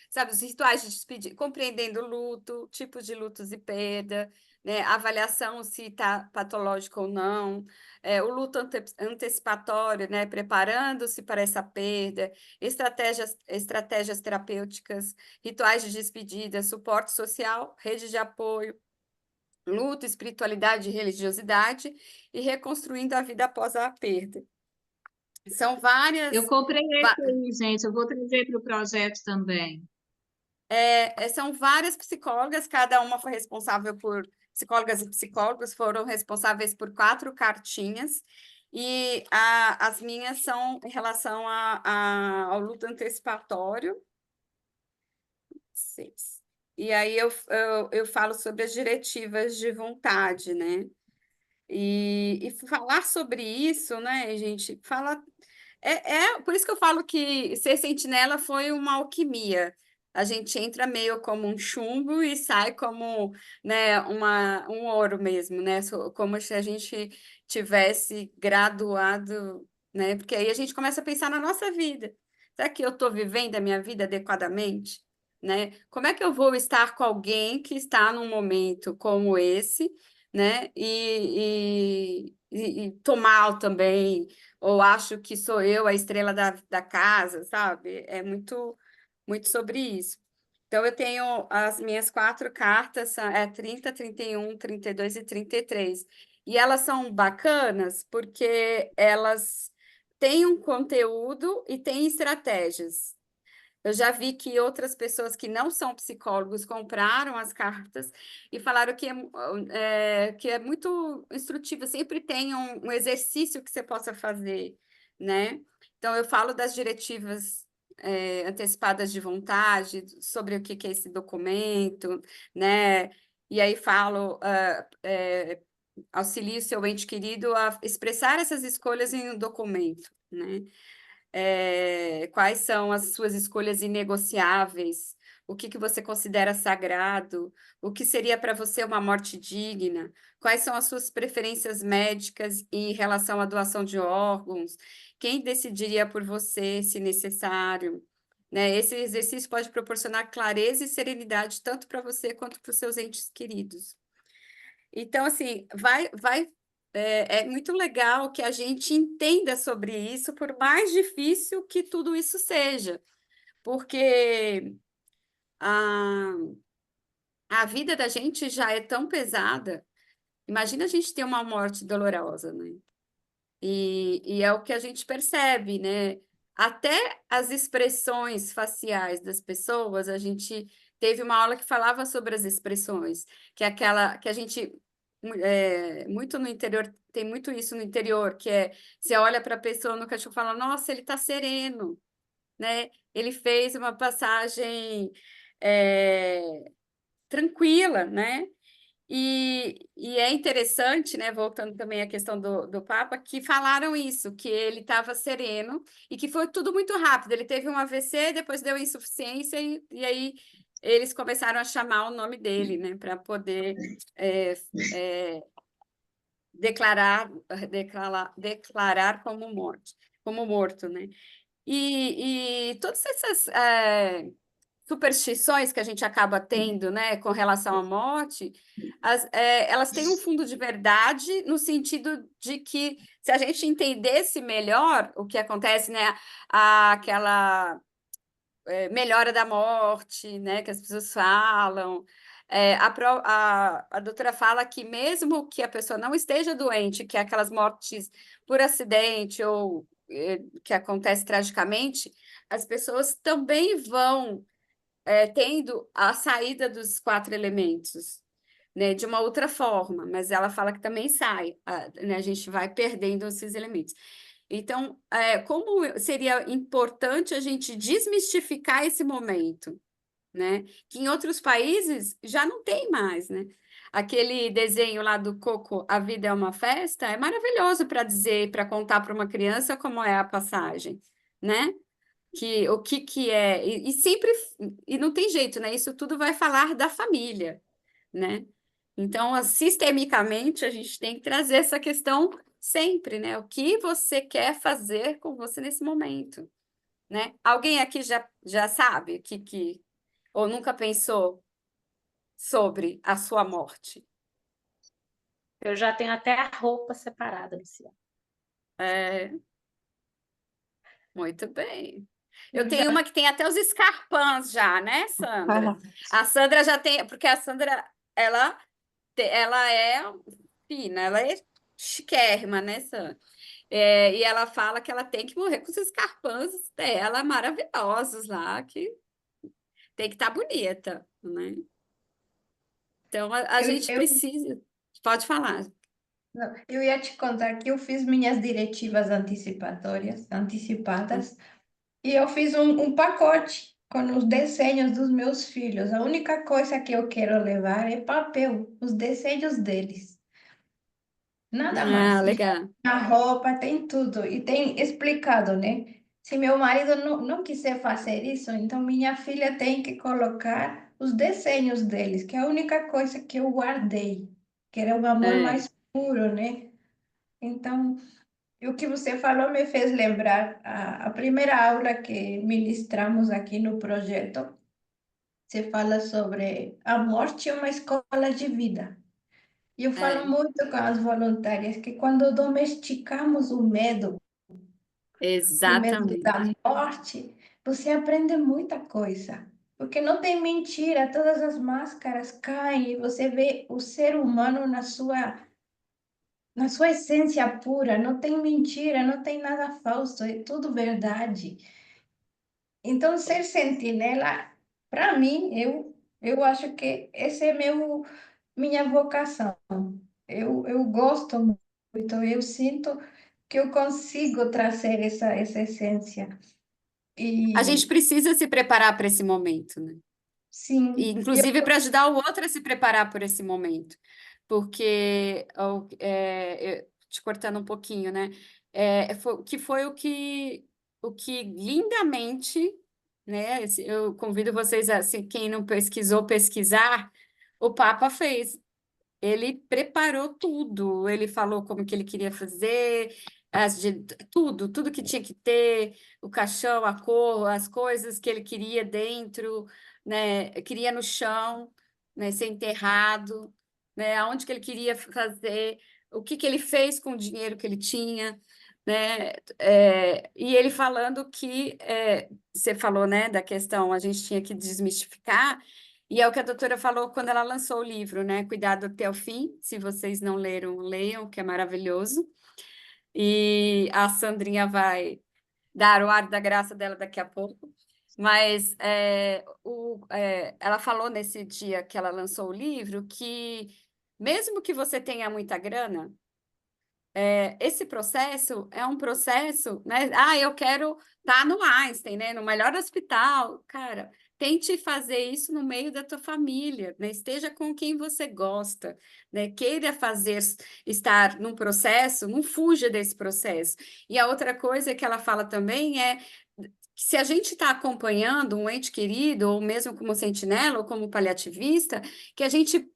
sabe, os rituais de despedir, compreendendo o luto, tipos de lutos e perda, né, avaliação se está patológico ou não, o luto antecipatório, né, preparando-se para essa perda, estratégias terapêuticas, rituais de despedida, suporte social, rede de apoio, luto, espiritualidade e religiosidade, e reconstruindo a vida após a perda. São Eu várias, comprei va- esse aí, gente. Eu vou trazer para o projeto também. são várias psicólogas, cada uma foi responsável por, psicólogas e psicólogos foram responsáveis por 4 cartinhas, E as minhas são em relação ao luto antecipatório. 6. E aí eu falo sobre as diretivas de vontade, né? E falar sobre isso, né, gente, fala. Por isso que eu falo que ser sentinela foi uma alquimia. A gente entra meio como um chumbo e sai como, né, um ouro mesmo, né? Como se a gente tivesse graduado, né? Porque aí a gente começa a pensar na nossa vida. Será que eu estou vivendo a minha vida adequadamente? Né? Como é que eu vou estar com alguém que está num momento como esse, né? E tô mal também, ou acho que sou eu a estrela da casa, sabe? É muito, muito sobre isso. Então, eu tenho as minhas 4 cartas, 30, 31, 32 e 33. E elas são bacanas porque elas têm um conteúdo e têm estratégias. Eu já vi que outras pessoas que não são psicólogos compraram as cartas e falaram que é muito instrutivo, sempre tem um exercício que você possa fazer, né? Então, eu falo das diretivas antecipadas de vontade, sobre o que é esse documento, né? E aí falo, auxilie o seu ente querido a expressar essas escolhas em um documento, né? Quais são as suas escolhas inegociáveis, o que você considera sagrado, o que seria para você uma morte digna, quais são as suas preferências médicas em relação à doação de órgãos, quem decidiria por você, se necessário. Né? Esse exercício pode proporcionar clareza e serenidade tanto para você quanto para os seus entes queridos. Então, assim, é muito legal que a gente entenda sobre isso, por mais difícil que tudo isso seja, porque a vida da gente já é tão pesada. Imagina a gente ter uma morte dolorosa, né? E é o que a gente percebe, né? Até as expressões faciais das pessoas, a gente teve uma aula que falava sobre as expressões, que é aquela que a gente muito no interior, tem muito isso no interior, que é você olha para a pessoa no cachorro e fala, nossa, ele está sereno, né? Ele fez uma passagem tranquila, né? E é interessante, né, voltando também à questão do Papa, que falaram isso, que ele estava sereno e que foi tudo muito rápido. Ele teve um AVC, depois deu insuficiência e aí eles começaram a chamar o nome dele, né, para poder declarar como morto, né? E todas essas superstições que a gente acaba tendo, né, com relação à morte, elas têm um fundo de verdade no sentido de que se a gente entendesse melhor o que acontece, né, aquela melhora da morte, né, que as pessoas falam, a doutora fala que mesmo que a pessoa não esteja doente, que é aquelas mortes por acidente ou que acontece tragicamente, as pessoas também vão tendo a saída dos 4 elementos, né, de uma outra forma, mas ela fala que também sai, né, a gente vai perdendo esses elementos. Então, como seria importante a gente desmistificar esse momento, né? Que em outros países já não tem mais, né? Aquele desenho lá do Coco, A Vida é uma Festa, é maravilhoso para dizer, para contar para uma criança como é a passagem, né? O que é, e sempre, e não tem jeito, né? Isso tudo vai falar da família, né? Então, sistemicamente, a gente tem que trazer essa questão sempre, né? O que você quer fazer com você nesse momento, né? Alguém aqui já sabe ou nunca pensou sobre a sua morte? Eu já tenho até a roupa separada, Luciana. Muito bem. Eu tenho uma que tem até os escarpãs já, né, Sandra? A Sandra já tem, porque a Sandra, ela é fina, ela é chiquérrima, né, Sandra? E ela fala que ela tem que morrer com os escarpãs dela, maravilhosos lá, que tem que estar bonita, né? Então, a gente precisa... Pode falar. Não, eu ia te contar que eu fiz minhas diretivas antecipadas, e eu fiz um pacote com os desenhos dos meus filhos. A única coisa que eu quero levar é papel, os desenhos deles. Nada Ah, mais. E legal. a roupa tem tudo. E tem explicado, né? Se meu marido não quiser fazer isso, então minha filha tem que colocar os desenhos deles, que é a única coisa que eu guardei, que era o amor É, mais puro, né? Então, e o que você falou me fez lembrar a primeira aula que ministramos aqui no projeto. Você fala sobre a morte é uma escola de vida. E eu falo é, muito com as voluntárias que quando domesticamos o medo da exatamente. morte, você aprende muita coisa. Porque não tem mentira, todas as máscaras caem e você vê o ser humano na sua essência pura, não tem mentira, não tem nada falso, é tudo verdade. Então, ser sentinela, para mim, eu acho que esse é minha vocação. Eu gosto muito, eu sinto que eu consigo trazer essa essência. A gente E precisa se preparar para esse momento, né? E, sim, inclusive para ajudar o outro a se preparar por esse momento. Porque, te cortando um pouquinho, né? Que foi o que lindamente, né? Eu convido vocês a, se quem não pesquisou, pesquisar, o Papa fez. Ele preparou tudo, ele falou como que ele queria fazer, tudo que tinha que ter, o caixão, a cor, as coisas que ele queria dentro, né? Queria no chão, né? Ser enterrado, né? Aonde que ele queria fazer, o que que ele fez com o dinheiro que ele tinha, né? E ele falando que, você falou, né, da questão, a gente tinha que desmistificar. E é o que a doutora falou quando ela lançou o livro, né? Cuidado até o fim. Se vocês não leram, leiam, que é maravilhoso. E a Sandrinha vai dar o ar da graça dela daqui a pouco. Mas ela falou nesse dia que ela lançou o livro que, mesmo que você tenha muita grana, esse processo é um processo, né? Ah, eu quero estar no Einstein, né? No melhor hospital. Cara, tente fazer isso no meio da tua família, né? Esteja com quem você gosta, né? Queira estar num processo, não fuja desse processo. E a outra coisa que ela fala também é que se a gente está acompanhando um ente querido, ou mesmo como sentinela, ou como paliativista, que a gente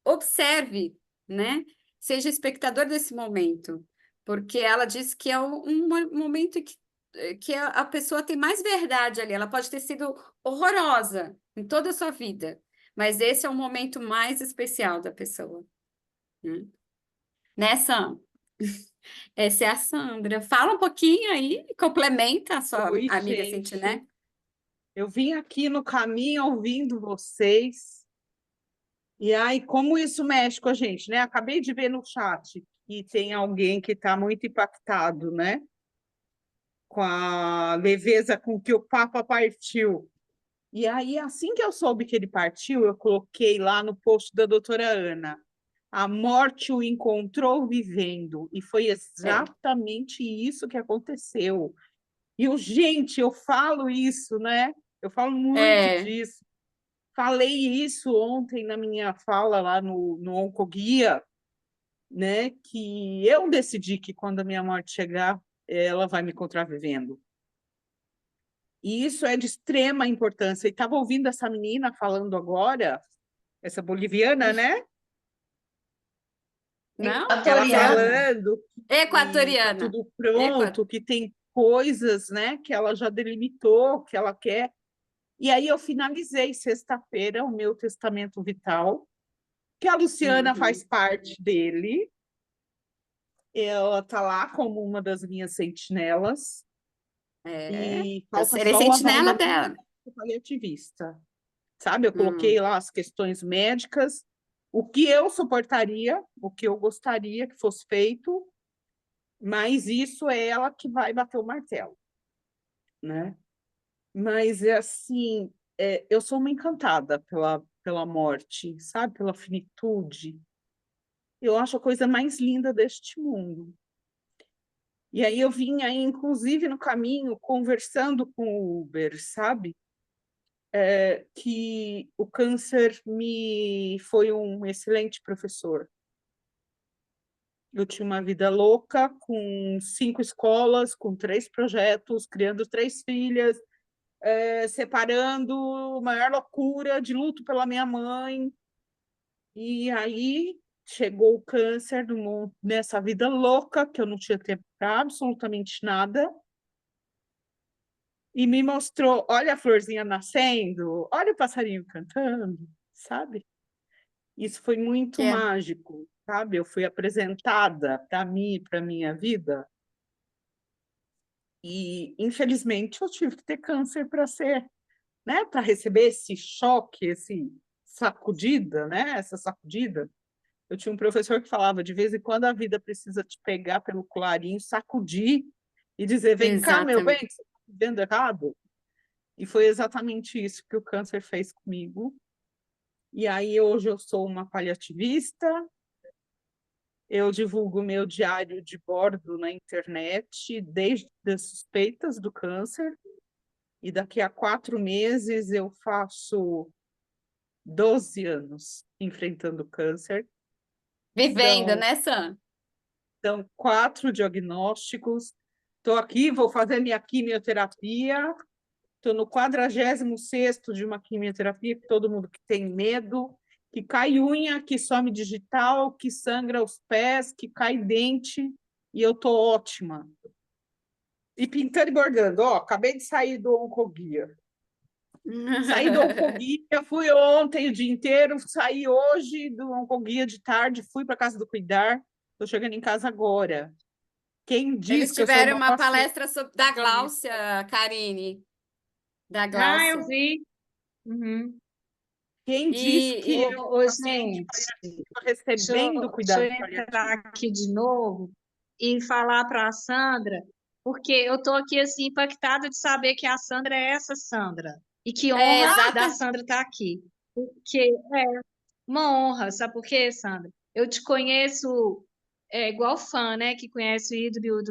observe, né? Seja espectador desse momento, porque ela disse que é momento que a pessoa tem mais verdade ali. Ela pode ter sido horrorosa em toda a sua vida, mas esse é o momento mais especial da pessoa, né? Né, Sam? Essa é a Sandra. Fala um pouquinho aí, complementa a sua Oi, amiga Sentinela. gente. Eu vim aqui no caminho ouvindo vocês. E aí, como isso mexe com a gente, né? Acabei de ver no chat que tem alguém que está muito impactado, né? Com a leveza com que o Papa partiu. E aí, assim que eu soube que ele partiu, eu coloquei lá no post da doutora Ana: a morte o encontrou vivendo. E foi É, exatamente isso que aconteceu. E, gente, eu falo isso, né? Eu falo muito é, disso. Falei isso ontem na minha fala lá no Oncoguia, né? Que eu decidi que quando a minha morte chegar, ela vai me encontrar vivendo. E isso é de extrema importância. E estava ouvindo essa menina falando agora, essa boliviana, né? não? Ela equatoriana. falando que está Equatoriana. tudo pronto, que tem coisas, né, que ela já delimitou, que ela quer. E aí eu finalizei sexta-feira o meu testamento vital, que a Luciana Uhum. faz parte dele. Ela está lá como uma das minhas sentinelas e Eu falta serei só o aval sentinela da minha dela. paliativista. Sabe? Eu Hum. coloquei lá as questões médicas, o que eu suportaria, o que eu gostaria que fosse feito, mas isso é ela que vai bater o martelo, né? Mas é assim, eu sou uma encantada pela morte, sabe? Pela finitude. Eu acho a coisa mais linda deste mundo. E aí eu vinha, inclusive, no caminho, conversando com o Uber, sabe? Que o câncer me foi um excelente professor. Eu tinha uma vida louca, com 5 escolas, com 3 projetos, criando 3 filhas, separando, maior loucura, de luto pela minha mãe. E aí chegou o câncer nessa vida louca, que eu não tinha tempo para absolutamente nada, e me mostrou, olha a florzinha nascendo, olha o passarinho cantando, sabe? Isso foi muito É. mágico, sabe? Eu fui apresentada para mim, para minha vida, e infelizmente eu tive que ter câncer para ser, né? Para receber esse choque, esse sacudida, né? Essa sacudida. Eu tinha um professor que falava, de vez em quando a vida precisa te pegar pelo colarinho, sacudir e dizer, vem cá, meu bem, Exatamente. que você está vivendo errado. E foi exatamente isso que o câncer fez comigo. E aí hoje eu sou uma paliativista, eu divulgo meu diário de bordo na internet desde as suspeitas do câncer, e daqui a 4 meses eu faço 12 anos enfrentando câncer. Vivendo, né, Sam? São 4 diagnósticos. Estou aqui, vou fazer minha quimioterapia. Estou no 46º de uma quimioterapia, que todo mundo que tem medo, que cai unha, que some digital, que sangra os pés, que cai dente, e eu estou ótima. E pintando e bordando. Ó, acabei de sair do Oncoguia. Saí do Oncoguia, fui ontem o dia inteiro, saí hoje do Oncoguia de tarde, fui para a Casa do Cuidar, estou chegando em casa agora. Quem diz Eles que eu sou tiveram uma uma paciente? palestra da Gláucia, Karine, da Ah, Gláucia. eu vi. Uhum. Quem diz que eu sou Ô, paciente gente, paliativa deixa eu, recebendo deixa eu cuidado entrar paliativo? aqui de novo e falar para a Sandra, porque eu estou aqui assim impactada de saber que a Sandra é essa Sandra. E que É, honra da exata. Sandra estar aqui. Porque é uma honra, sabe por quê, Sandra? Eu te conheço igual fã, né? Que conhece o ídolo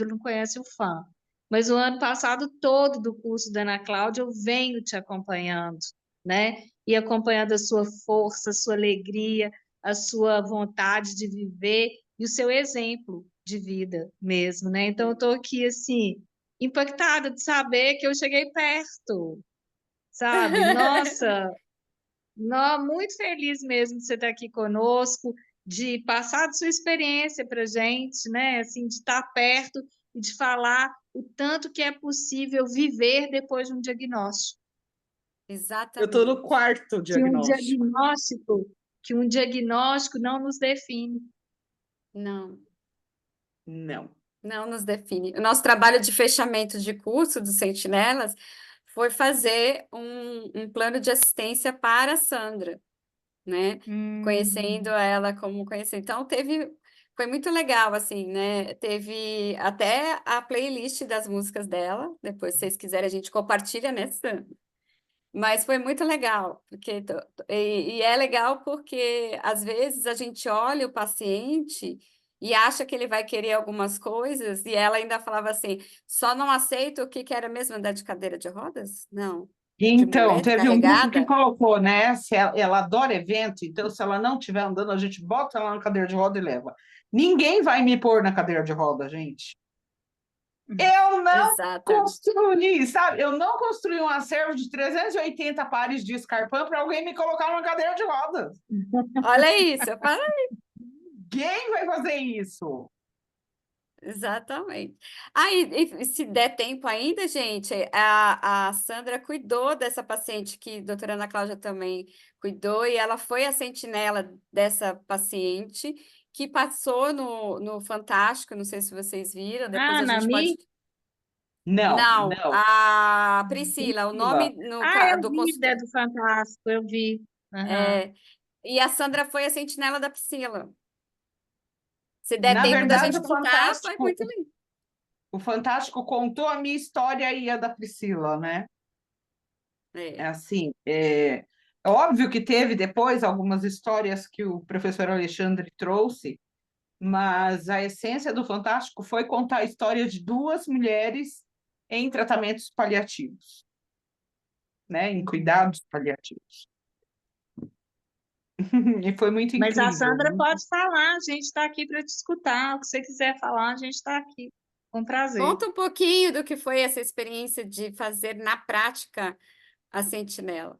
não conhece o fã. Mas o ano passado todo do curso da Ana Cláudia eu venho te acompanhando, né? E acompanhando a sua força, a sua alegria, a sua vontade de viver e o seu exemplo de vida mesmo, né? Então eu estou aqui assim impactada de saber que eu cheguei perto, sabe? Nossa, muito feliz mesmo de você estar aqui conosco, de passar de sua experiência para a gente, né? Assim, de estar perto e de falar o tanto que é possível viver depois de um diagnóstico. Eu estou no Exatamente. 4º Que um diagnóstico. diagnóstico, que um diagnóstico não nos define. Não, Não. não nos define. O nosso trabalho de fechamento de curso dos Sentinelas foi fazer um plano de assistência para a Sandra, né? Conhecendo ela como conhecendo. Então, foi muito legal, assim, né? Teve até a playlist das músicas dela. Depois, se vocês quiserem, a gente compartilha, né, Sandra? Mas foi muito legal, porque e é legal porque às vezes a gente olha o paciente e acha que ele vai querer algumas coisas, e ela ainda falava assim: só não aceito o que que era mesmo andar de cadeira de rodas? Não. De Então, muleta teve um grupo que carregada? colocou, né? Se ela adora evento, então se ela não estiver andando, a gente bota ela na cadeira de roda e leva. Ninguém vai me pôr na cadeira de roda, gente. Eu não Exatamente. construí, sabe? Eu não construí um acervo de 380 pares de escarpão para alguém me colocar numa cadeira de rodas. Olha isso, eu falo, Ninguém vai fazer isso. exatamente. Aí, e se der tempo ainda, gente, a Sandra cuidou dessa paciente que a doutora Ana Cláudia também cuidou, e ela foi a sentinela dessa paciente que passou no Fantástico, não sei se vocês viram, depois Ah, a gente pode... Nami? Não, Não, não. a Priscila, o nome Priscila. Ah, eu do vi, Dé consultório. do Fantástico, eu vi. Aham. E a Sandra foi a sentinela da Priscila. Se der Na tempo da verdade, gente contar, foi muito lindo. o Fantástico contou a minha história e a da Priscila, né? É É. assim, É óbvio que teve depois algumas histórias que o professor Alexandre trouxe, mas a essência do Fantástico foi contar a história de duas mulheres em tratamentos paliativos, né, em cuidados paliativos. E foi muito Mas a incrível. Sandra pode falar, a gente está aqui para te escutar. O que você quiser falar, a gente está aqui. Com prazer. Conta um pouquinho do que foi essa experiência de fazer na prática a sentinela.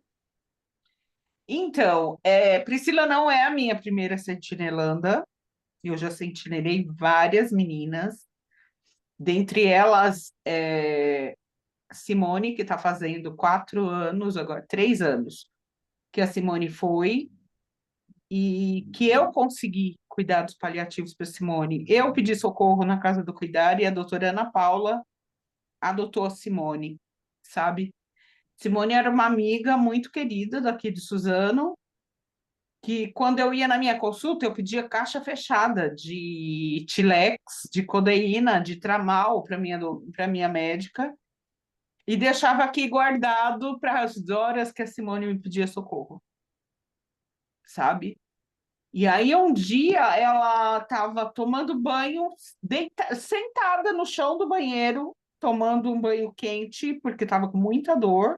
Então, Priscila não é a minha primeira sentinelanda. Eu já sentinelei várias meninas, dentre elas Simone, que está fazendo 4 anos, agora 3 anos, que a Simone foi, e que eu consegui cuidados paliativos para Simone. Eu pedi socorro na Casa do Cuidar e a doutora Ana Paula adotou a Simone, sabe? Simone era uma amiga muito querida daqui de Suzano, que quando eu ia na minha consulta, eu pedia caixa fechada de Tilex, de codeína, de Tramal para minha médica, e deixava aqui guardado para as horas que a Simone me pedia socorro, sabe? E aí um dia ela estava tomando banho, sentada no chão do banheiro, tomando um banho quente, porque estava com muita dor,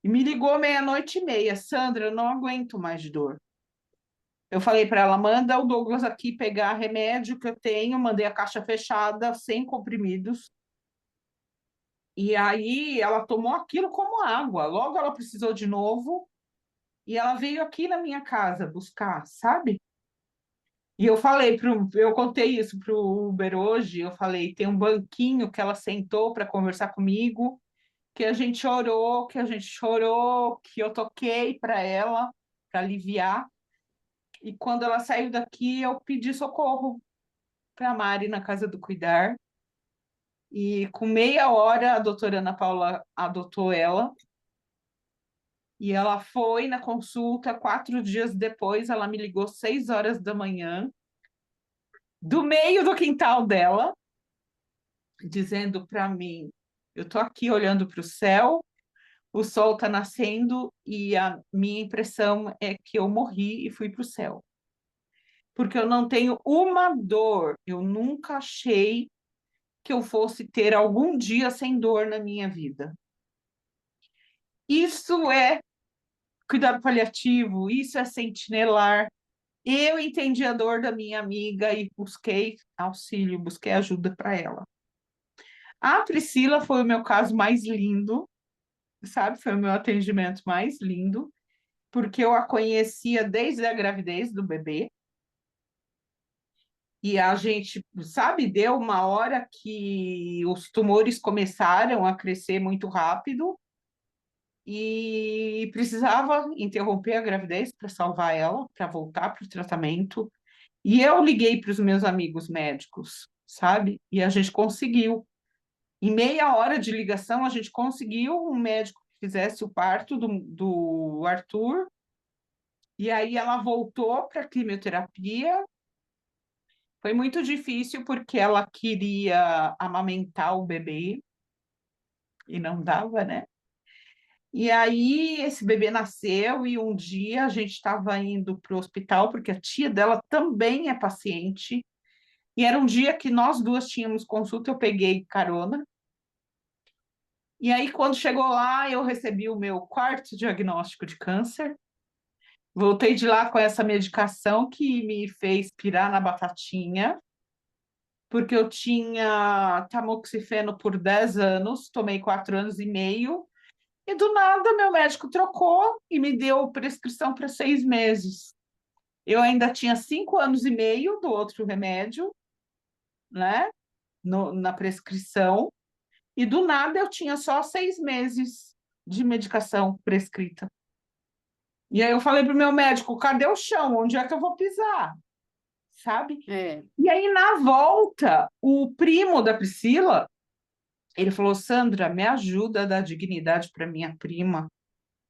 e me ligou 00:30, Sandra, eu não aguento mais de dor. Eu falei para ela, manda o Douglas aqui pegar remédio que eu tenho, mandei a caixa fechada, sem comprimidos. E aí ela tomou aquilo como água. Logo ela precisou de novo e ela veio aqui na minha casa buscar, sabe? E eu contei isso pro Uber hoje, eu falei, tem um banquinho que ela sentou para conversar comigo, que a gente orou, que eu toquei para ela, para aliviar. E quando ela saiu daqui, eu pedi socorro para a Mari na Casa do Cuidar. E com meia hora, a doutora Ana Paula adotou ela. E ela foi na consulta, 4 dias depois, ela me ligou 6 horas da manhã, do meio do quintal dela, dizendo para mim, eu estou aqui olhando para o céu, o sol está nascendo e a minha impressão é que eu morri e fui para o céu. Porque eu não tenho uma dor, eu nunca achei que eu fosse ter algum dia sem dor na minha vida. Isso é cuidado paliativo, isso é sentinelar. Eu entendi a dor da minha amiga e busquei auxílio, busquei ajuda para ela. A Priscila foi o meu caso mais lindo, sabe? Foi o meu atendimento mais lindo, porque eu a conhecia desde a gravidez do bebê. E a gente, sabe, deu uma hora que os tumores começaram a crescer muito rápido e precisava interromper a gravidez para salvar ela, para voltar para o tratamento. E eu liguei para os meus amigos médicos, sabe? E a gente conseguiu. Em meia hora de ligação, a gente conseguiu um médico que fizesse o parto do Arthur. E aí ela voltou para a quimioterapia. Foi muito difícil porque ela queria amamentar o bebê e não dava, né? E aí esse bebê nasceu e um dia a gente estava indo para o hospital porque a tia dela também é paciente. E era um dia que nós duas tínhamos consulta, eu peguei carona. E aí quando chegou lá, eu recebi o meu 4º diagnóstico de câncer. Voltei de lá com essa medicação que me fez pirar na batatinha, porque eu tinha tamoxifeno por 10 anos, tomei 4 anos e meio, e do nada meu médico trocou e me deu prescrição para 6 meses. Eu ainda tinha 5 anos e meio do outro remédio, né, na prescrição, e do nada eu tinha só 6 meses de medicação prescrita. E aí eu falei para o meu médico, cadê o chão? Onde é que eu vou pisar? Sabe? E aí, na volta, o primo da Priscila, ele falou, Sandra, me ajuda a dar dignidade para minha prima.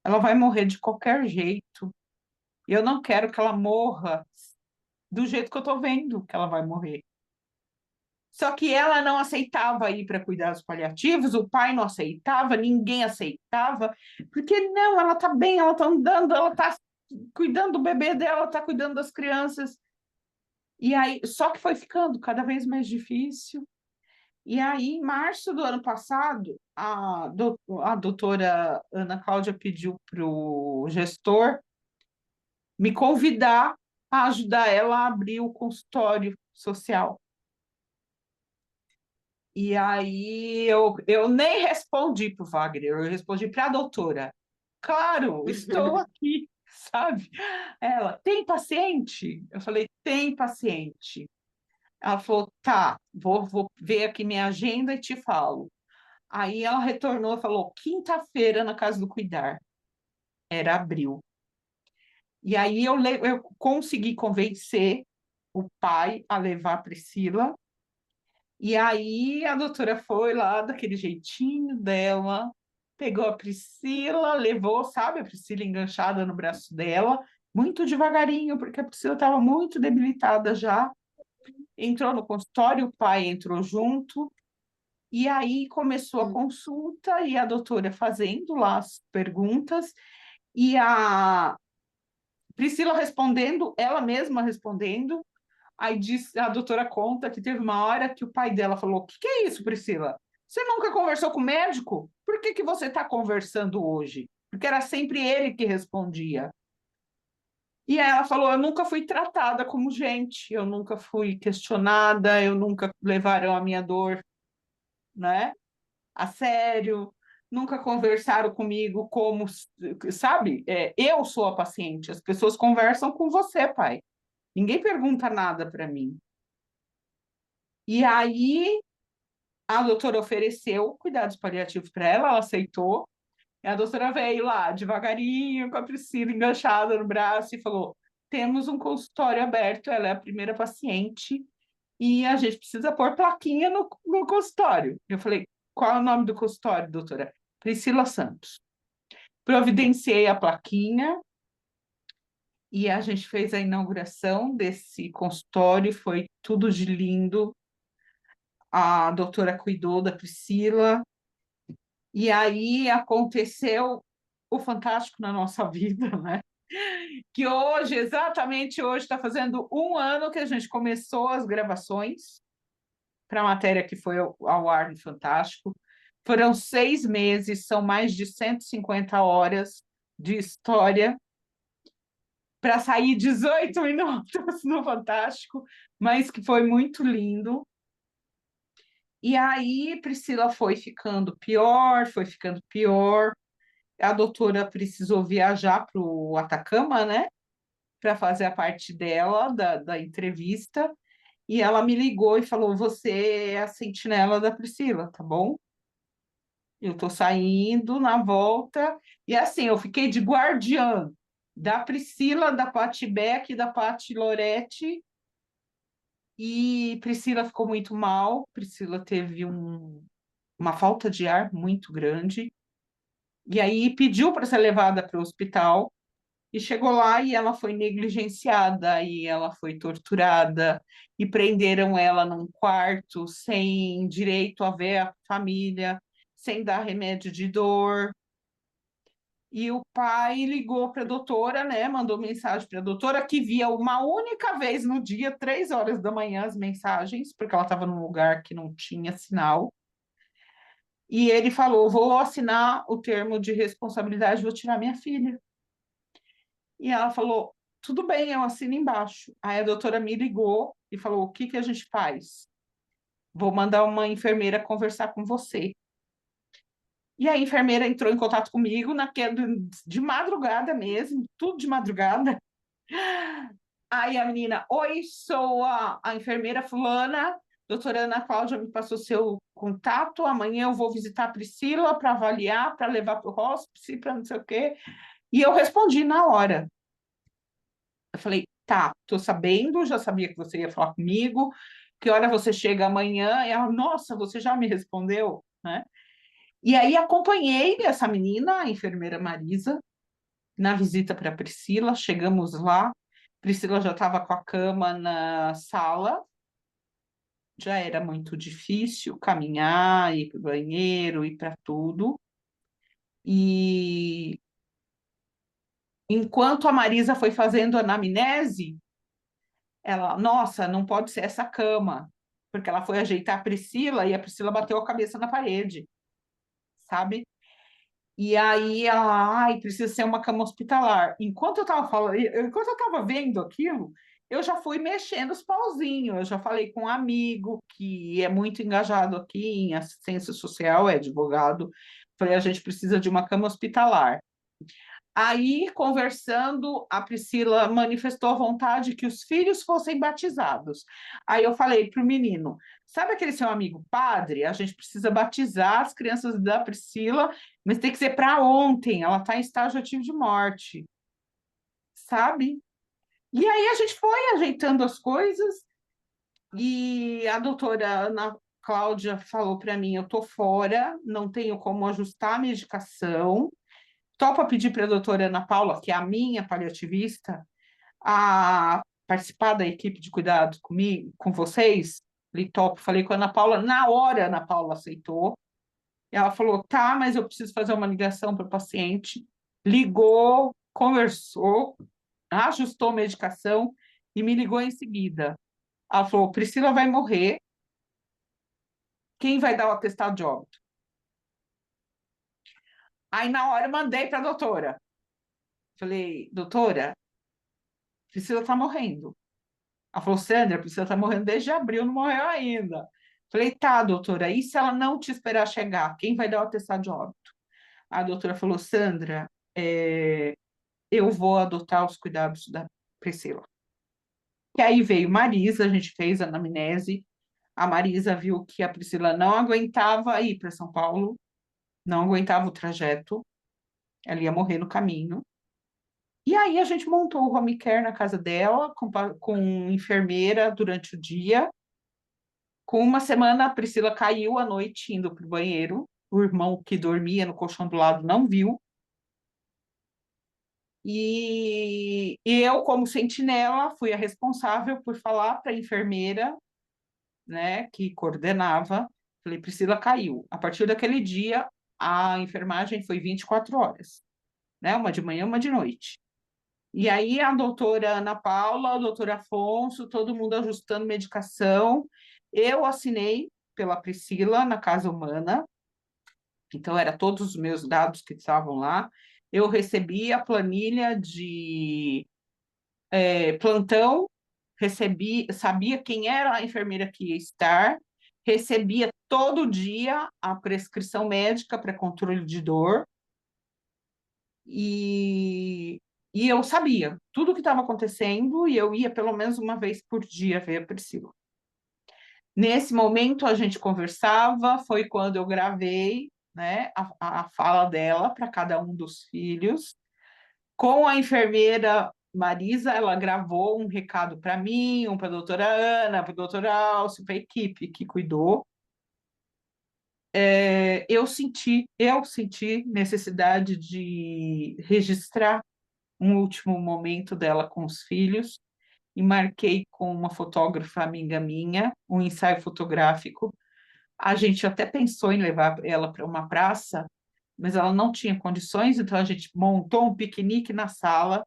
Ela vai morrer de qualquer jeito. E eu não quero que ela morra do jeito que eu estou vendo que ela vai morrer. Só que ela não aceitava ir para cuidados paliativos, o pai não aceitava, ninguém aceitava, porque não, ela está bem, ela está andando, ela está cuidando do bebê dela, está cuidando das crianças. E aí, só que foi ficando cada vez mais difícil. E aí, em março do ano passado, a doutora Ana Cláudia pediu para o gestor me convidar a ajudar ela a abrir o consultório social. E aí eu nem respondi para o Wagner, eu respondi para a doutora. Claro, estou aqui, sabe? Ela, tem paciente? Eu falei, tem paciente. Ela falou, tá, vou ver aqui minha agenda e te falo. Aí ela retornou e falou, quinta-feira na Casa do Cuidar. Era abril. E aí eu consegui convencer o pai a levar a Priscila. E aí a doutora foi lá, daquele jeitinho dela, pegou a Priscila, levou, sabe, a Priscila enganchada no braço dela, muito devagarinho, porque a Priscila estava muito debilitada já. Entrou no consultório, o pai entrou junto, e aí começou a consulta, e a doutora fazendo lá as perguntas, e a Priscila respondendo, ela mesma respondendo. Aí a doutora conta que teve uma hora que o pai dela falou, o que é isso, Priscila? Você nunca conversou com o médico? Por que você está conversando hoje? Porque era sempre ele que respondia. E aí ela falou, eu nunca fui tratada como gente, eu nunca fui questionada, eu nunca levaram a minha dor, né, a sério, nunca conversaram comigo como, sabe, eu sou a paciente, as pessoas conversam com você, pai. Ninguém pergunta nada para mim. E aí a doutora ofereceu cuidados paliativos para ela, ela aceitou. E a doutora veio lá, devagarinho, com a Priscila enganchada no braço, e falou: temos um consultório aberto, ela é a primeira paciente, e a gente precisa pôr plaquinha no consultório. Eu falei: qual é o nome do consultório, doutora? Priscila Santos. Providenciei a plaquinha, e a gente fez a inauguração desse consultório, foi tudo de lindo. A doutora cuidou da Priscila, e aí aconteceu o fantástico na nossa vida, né? Que hoje, exatamente hoje, está fazendo 1 ano que a gente começou as gravações para a matéria que foi ao ar no Fantástico. Foram 6 meses, são mais de 150 horas de história para sair 18 minutos no Fantástico, mas que foi muito lindo. E aí, Priscila foi ficando pior, foi ficando pior. A doutora precisou viajar para o Atacama, né? Para fazer a parte dela, da entrevista. E ela me ligou e falou: você é a sentinela da Priscila, tá bom? Eu tô saindo na volta. E assim, eu fiquei de guardiã da Priscila, da Pati Beck, da Pati Loretti. E Priscila ficou muito mal. Priscila teve uma falta de ar muito grande. E aí pediu para ser levada para o hospital. E chegou lá e ela foi negligenciada, e ela foi torturada, e prenderam ela num quarto sem direito a ver a família, sem dar remédio de dor. E o pai ligou para a doutora, né? Mandou mensagem para a doutora, que via uma única vez no dia, 3 horas da manhã, as mensagens, porque ela estava num lugar que não tinha sinal. E ele falou: vou assinar o termo de responsabilidade, vou tirar minha filha. E ela falou: tudo bem, eu assino embaixo. Aí a doutora me ligou e falou: o que a gente faz? Vou mandar uma enfermeira conversar com você. E a enfermeira entrou em contato comigo de madrugada mesmo, tudo de madrugada. Aí a menina: oi, sou a enfermeira fulana, doutora Ana Cláudia me passou seu contato, amanhã eu vou visitar a Priscila para avaliar, para levar para o hospice, para não sei o quê. E eu respondi na hora. Eu falei: tá, tô sabendo, já sabia que você ia falar comigo, que hora você chega amanhã? E ela: nossa, você já me respondeu, né? E aí acompanhei essa menina, a enfermeira Marisa, na visita para a Priscila. Chegamos lá, Priscila já estava com a cama na sala, já era muito difícil caminhar, ir para o banheiro, ir para tudo. E enquanto a Marisa foi fazendo anamnese, ela, nossa, não pode ser essa cama, porque ela foi ajeitar a Priscila e a Priscila bateu a cabeça na parede, sabe? E aí ela, ai, precisa ser uma cama hospitalar. Enquanto eu estava falando, enquanto eu estava vendo aquilo, eu já fui mexendo os pauzinhos, eu já falei com um amigo que é muito engajado aqui em assistência social, é advogado, falei, a gente precisa de uma cama hospitalar. Aí, conversando, a Priscila manifestou a vontade que os filhos fossem batizados. Aí eu falei para o menino, sabe aquele seu amigo padre? A gente precisa batizar as crianças da Priscila, mas tem que ser para ontem, ela está em estágio ativo de morte, sabe? E aí a gente foi ajeitando as coisas e a doutora Ana Cláudia falou para mim, eu estou fora, não tenho como ajustar a medicação, topa pedir para a doutora Ana Paula, que é a minha paliativista, a participar da equipe de cuidado comigo, com vocês? Falei, topo. Falei com a Ana Paula, na hora a Ana Paula aceitou. Ela falou, tá, mas eu preciso fazer uma ligação para o paciente. Ligou, conversou, ajustou a medicação e me ligou em seguida. Ela falou, Priscila vai morrer, quem vai dar o atestado de óbito? Aí, na hora, eu mandei para a doutora. Falei, doutora, Priscila está morrendo. Ela falou, Sandra, a Priscila está morrendo desde abril, não morreu ainda. Falei, tá, doutora, e se ela não te esperar chegar, quem vai dar o atestado de óbito? A doutora falou, Sandra, eu vou adotar os cuidados da Priscila. E aí veio Marisa, a gente fez a anamnese, a Marisa viu que a Priscila não aguentava ir para São Paulo, não aguentava o trajeto, ela ia morrer no caminho. E aí a gente montou o home care na casa dela, com enfermeira durante o dia. Com uma semana, a Priscila caiu à noite indo para o banheiro. O irmão que dormia no colchão do lado não viu. E eu, como sentinela, fui a responsável por falar para a enfermeira, né, que coordenava. Falei, Priscila caiu. A partir daquele dia, a enfermagem foi 24 horas, né, uma de manhã, uma de noite. E aí a doutora Ana Paula, o doutor Afonso, todo mundo ajustando medicação. Eu assinei pela Priscila na Casa Humana, então era todos os meus dados que estavam lá. Eu recebi a planilha de plantão, sabia quem era a enfermeira que ia estar, recebia todo dia a prescrição médica para controle de dor, e eu sabia tudo o que estava acontecendo e eu ia pelo menos uma vez por dia ver a Priscila. Nesse momento a gente conversava, foi quando eu gravei, né, a fala dela para cada um dos filhos. Com a enfermeira Marisa, ela gravou um recado para mim, um para a doutora Ana, para a doutora Alcio, para a equipe que cuidou. Eu senti necessidade de registrar um último momento dela com os filhos e marquei com uma fotógrafa amiga minha, um ensaio fotográfico. A gente até pensou em levar ela para uma praça, mas ela não tinha condições, então a gente montou um piquenique na sala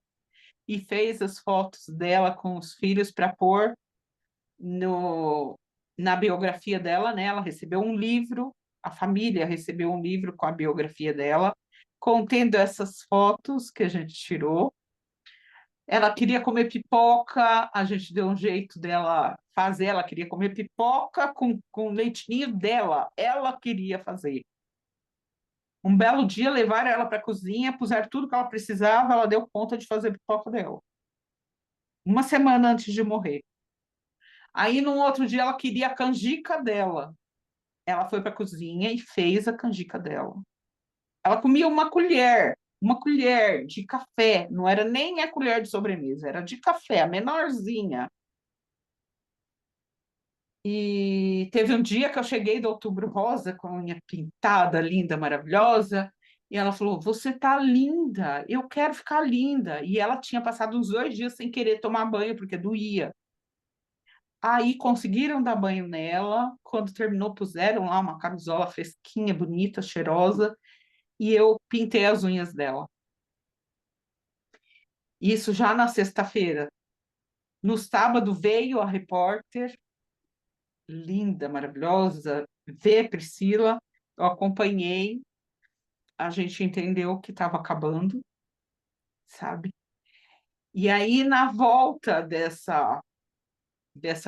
e fez as fotos dela com os filhos para pôr na biografia dela, né? Ela recebeu um livro, a família recebeu um livro com a biografia dela, contendo essas fotos que a gente tirou. Ela queria comer pipoca, a gente deu um jeito dela fazer, ela queria comer pipoca com leitinho dela, ela queria fazer. Um belo dia, levaram ela para a cozinha, puseram tudo que ela precisava, ela deu conta de fazer pipoca dela. Uma semana antes de morrer. Aí, num outro dia, ela queria a canjica dela. Ela foi para a cozinha e fez a canjica dela. Ela comia uma colher de café, não era nem a colher de sobremesa, era de café, a menorzinha. E teve um dia que eu cheguei do Outubro Rosa com a unha pintada, linda, maravilhosa, e ela falou, você tá linda, eu quero ficar linda. E ela tinha passado uns 2 dias sem querer tomar banho, porque doía. Aí conseguiram dar banho nela. Quando terminou, puseram lá uma camisola fresquinha, bonita, cheirosa, e eu pintei as unhas dela. Isso já na sexta-feira. No sábado veio a repórter, linda, maravilhosa, ver Priscila. Eu acompanhei, a gente entendeu que estava acabando, sabe? E aí, na volta dessa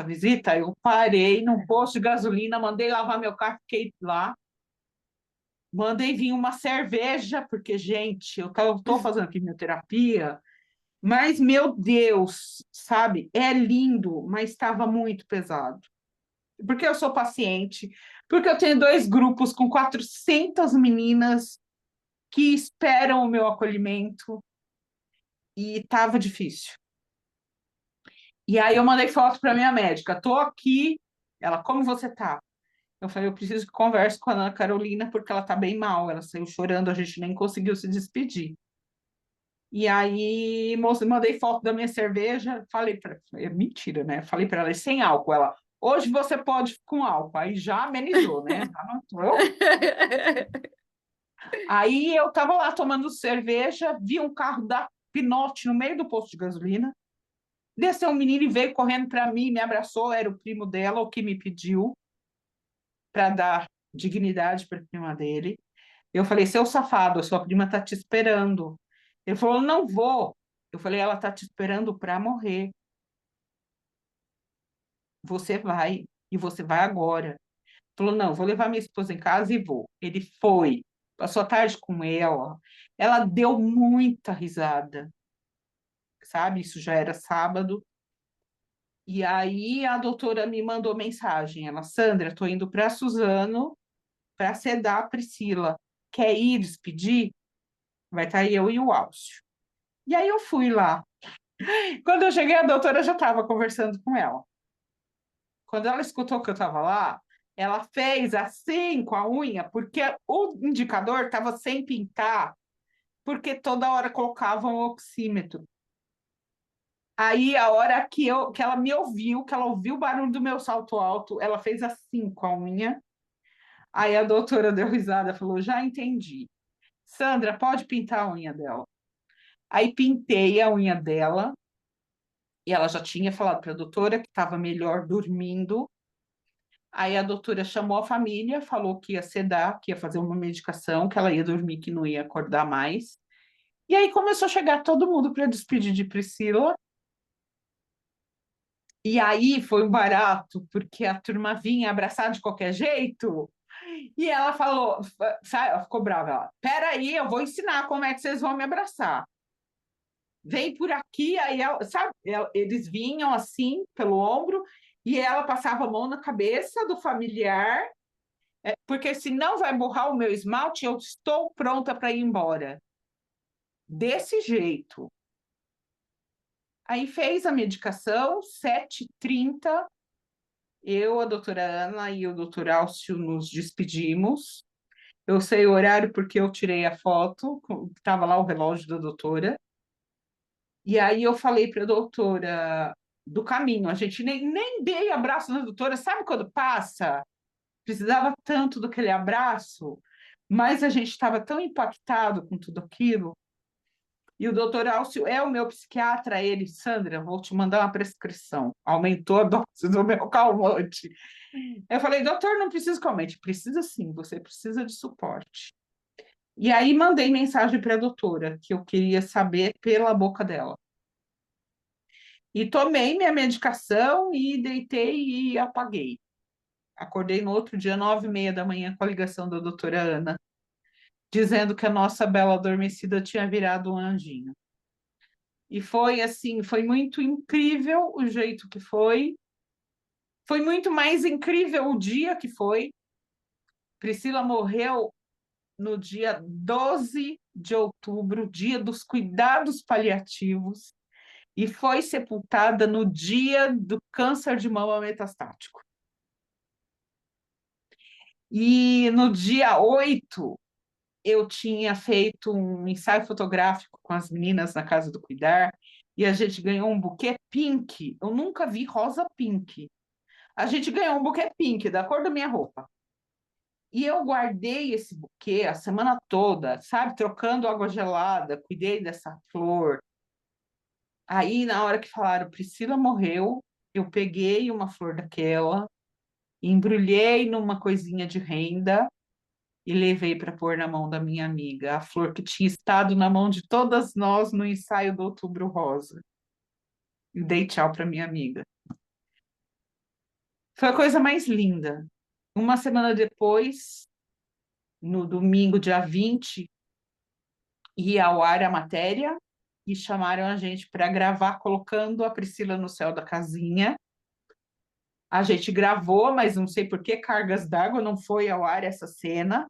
visita, eu parei num posto de gasolina, mandei lavar meu carro, fiquei lá. Mandei vir uma cerveja, porque, gente, eu estou fazendo quimioterapia, mas, meu Deus, sabe? É lindo, mas estava muito pesado. Porque eu sou paciente, porque eu tenho 2 grupos com 400 meninas que esperam o meu acolhimento e estava difícil. E aí eu mandei foto para minha médica, tô aqui. Ela, como você tá? Eu falei, eu preciso que converse com a Ana Carolina porque ela tá bem mal, ela saiu chorando, a gente nem conseguiu se despedir. E aí mandei foto da minha cerveja, falei para é mentira, né? Falei para ela, sem álcool. Ela, hoje você pode com álcool. Aí já amenizou, né? Já não entrou. Aí eu tava lá tomando cerveja, vi um carro da Pinote no meio do posto de gasolina. Desceu um menino e veio correndo para mim, me abraçou, era o primo dela, o que me pediu para dar dignidade para a prima dele. Eu falei, seu safado, a sua prima está te esperando. Ele falou, não vou. Eu falei, ela está te esperando para morrer. Você vai, e você vai agora. Ele falou, não, vou levar minha esposa em casa e vou. Ele foi, passou a tarde com ela deu muita risada, sabe? Isso já era sábado. E aí a doutora me mandou mensagem, ela, Sandra, estou indo para Suzano para sedar a Priscila. Quer ir despedir? Vai estar eu e o Álcio. E aí eu fui lá. Quando eu cheguei, a doutora já estava conversando com ela. Quando ela escutou que eu estava lá, ela fez assim com a unha, porque o indicador estava sem pintar, porque toda hora colocavam um oxímetro. Aí, a hora que ela me ouviu, que ela ouviu o barulho do meu salto alto, ela fez assim com a unha. Aí a doutora deu risada, falou, já entendi. Sandra, pode pintar a unha dela. Aí pintei a unha dela, e ela já tinha falado para a doutora que estava melhor dormindo. Aí a doutora chamou a família, falou que ia sedar, que ia fazer uma medicação, que ela ia dormir, que não ia acordar mais. E aí começou a chegar todo mundo para despedir de Priscila. E aí foi um barato, porque a turma vinha abraçar de qualquer jeito. E ela falou, sabe, ela ficou brava. Ela, peraí, eu vou ensinar como é que vocês vão me abraçar. Vem por aqui, aí ela, sabe, eles vinham assim pelo ombro e ela passava a mão na cabeça do familiar, porque senão vai borrar o meu esmalte, eu estou pronta para ir embora. Desse jeito. Aí fez a medicação, 7h30, eu, a doutora Ana e o doutor Álcio nos despedimos. Eu sei o horário porque eu tirei a foto, estava lá o relógio da doutora. E aí eu falei para a doutora do caminho, a gente nem dei abraço na doutora, sabe quando passa? Precisava tanto daquele abraço, mas a gente estava tão impactado com tudo aquilo. E o doutor Álcio é o meu psiquiatra, ele, Sandra, vou te mandar uma prescrição. Aumentou a dose do meu calmante. Eu falei, doutor, não precisa que aumente. Precisa sim, você precisa de suporte. E aí mandei mensagem para a doutora, que eu queria saber pela boca dela. E tomei minha medicação e deitei e apaguei. Acordei no outro dia, 9h30 da manhã, com a ligação da doutora Ana, dizendo que a nossa bela adormecida tinha virado um anjinho. E foi assim, foi muito incrível o jeito que foi. Foi muito mais incrível o dia que foi. Priscila morreu no dia 12 de outubro, dia dos cuidados paliativos, e foi sepultada no dia do câncer de mama metastático. E no dia 8, eu tinha feito um ensaio fotográfico com as meninas na Casa do Cuidar, e a gente ganhou um buquê pink. Eu nunca vi rosa pink. A gente ganhou um buquê pink, da cor da minha roupa. E eu guardei esse buquê a semana toda, sabe? Trocando água gelada, cuidei dessa flor. Aí, na hora que falaram, Priscila morreu, eu peguei uma flor daquela, embrulhei numa coisinha de renda e levei para pôr na mão da minha amiga, a flor que tinha estado na mão de todas nós no ensaio do Outubro Rosa. E dei tchau para minha amiga. Foi a coisa mais linda. Uma semana depois, no domingo, dia 20, ia ao ar a matéria e chamaram a gente para gravar colocando a Priscila no céu da casinha. A gente gravou, mas não sei por que cargas d'água não foi ao ar essa cena,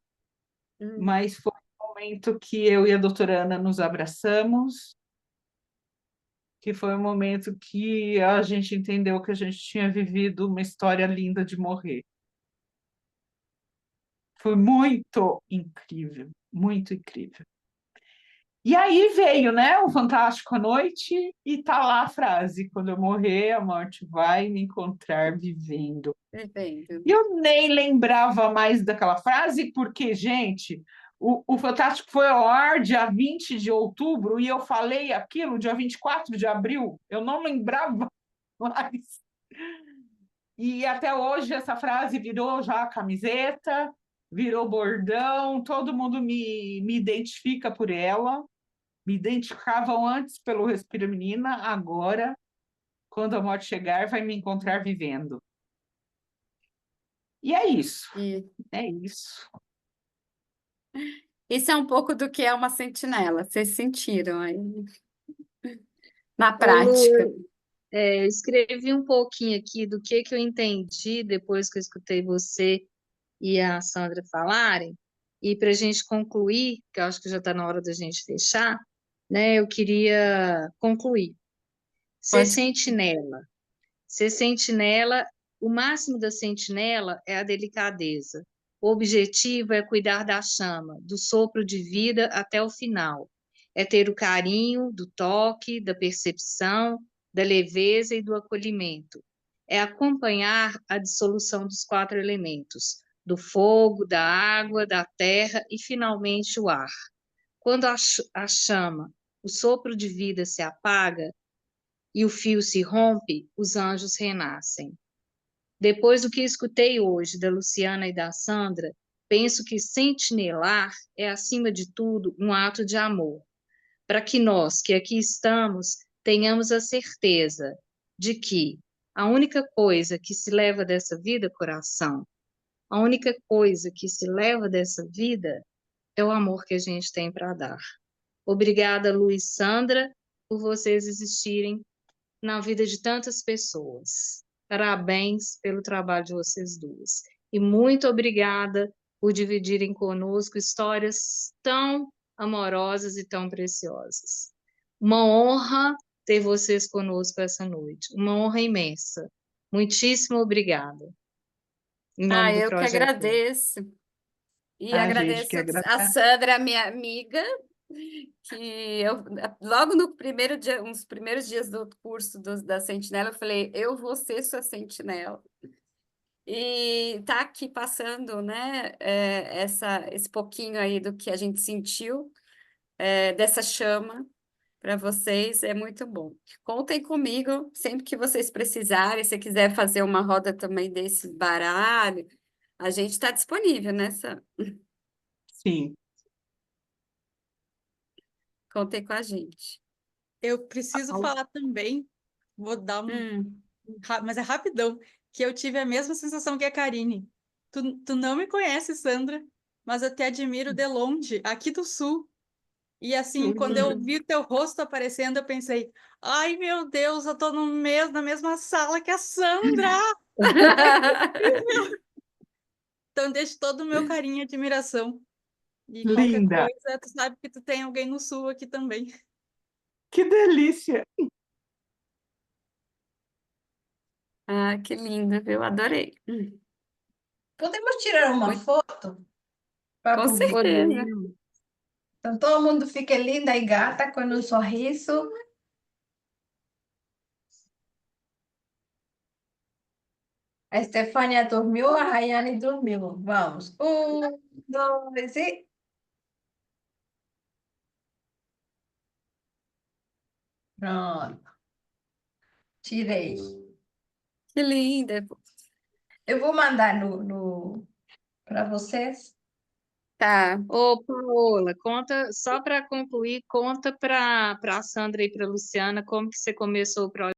mas foi um momento que eu e a doutora Ana nos abraçamos, que foi um momento que a gente entendeu que a gente tinha vivido uma história linda de morrer. Foi muito incrível, muito incrível. E aí veio, né, o Fantástico à Noite e tá lá a frase: quando eu morrer, a morte vai me encontrar vivendo. Vivendo. E eu nem lembrava mais daquela frase, porque, gente, o Fantástico foi ao ar dia 20 de outubro e eu falei aquilo dia 24 de abril. Eu não lembrava mais. E até hoje essa frase virou já camiseta, virou bordão, todo mundo me identifica por ela. Me identificavam antes pelo Respira Menina, agora, quando a morte chegar, vai me encontrar vivendo. E é isso, é isso. Isso é um pouco do que é uma sentinela, vocês sentiram aí na prática. Lu, eu escrevi um pouquinho aqui do que eu entendi depois que eu escutei você e a Sandra falarem, e para a gente concluir, que eu acho que já está na hora da gente fechar, né? Eu queria concluir. Ser Pode. sentinela. Ser sentinela, o máximo da sentinela é a delicadeza. O objetivo é cuidar da chama, do sopro de vida até o final. É ter o carinho do toque, da percepção, da leveza e do acolhimento. É acompanhar a dissolução dos 4 elementos, do fogo, da água, da terra e, finalmente, o ar. Quando a chama, o sopro de vida se apaga e o fio se rompe, os anjos renascem. Depois do que escutei hoje da Luciana e da Sandra, penso que sentinelar é, acima de tudo, um ato de amor, para que nós, que aqui estamos, tenhamos a certeza de que a única coisa que se leva dessa vida, coração, a única coisa que se leva dessa vida é o amor que a gente tem para dar. Obrigada, Lu e Sandra, por vocês existirem na vida de tantas pessoas. Parabéns pelo trabalho de vocês duas. E muito obrigada por dividirem conosco histórias tão amorosas e tão preciosas. Uma honra ter vocês conosco essa noite. Uma honra imensa. Muitíssimo obrigada. Em nome do Eu que projeto. agradeço. E A gente agradeço que a agradece. Sandra, minha amiga, que eu, logo no primeiro dia, uns primeiros dias do curso da Sentinela, eu falei, eu vou ser sua sentinela. E tá aqui passando, né, esse pouquinho aí do que a gente sentiu, dessa chama para vocês, é muito bom. Contem comigo, sempre que vocês precisarem, se quiser fazer uma roda também desse baralho, a gente está disponível nessa. Sim. Contem com a gente. Eu preciso falar também, vou dar mas é rapidão, que eu tive a mesma sensação que a Karine. Tu não me conhece, Sandra, mas eu te admiro de longe, aqui do Sul. E assim, quando eu vi o teu rosto aparecendo, eu pensei, ai meu Deus, eu tô na mesma sala que a Sandra! Então deixo todo o meu carinho e admiração. E qualquer Linda. coisa, tu sabe que tu tem alguém no Sul aqui também. Que delícia! Ah, que lindo, viu? Adorei. Podemos tirar uma foto para Com publicar? certeza. Então todo mundo fique linda e gata com um sorriso. A Estefânia dormiu, a Rayane dormiu. Vamos. 1, 2 e... Pronto. Tirei. Que linda. Eu vou mandar para vocês. Tá. Ô, Paola, conta, só para concluir, conta para a Sandra e para a Luciana como que você começou o projeto.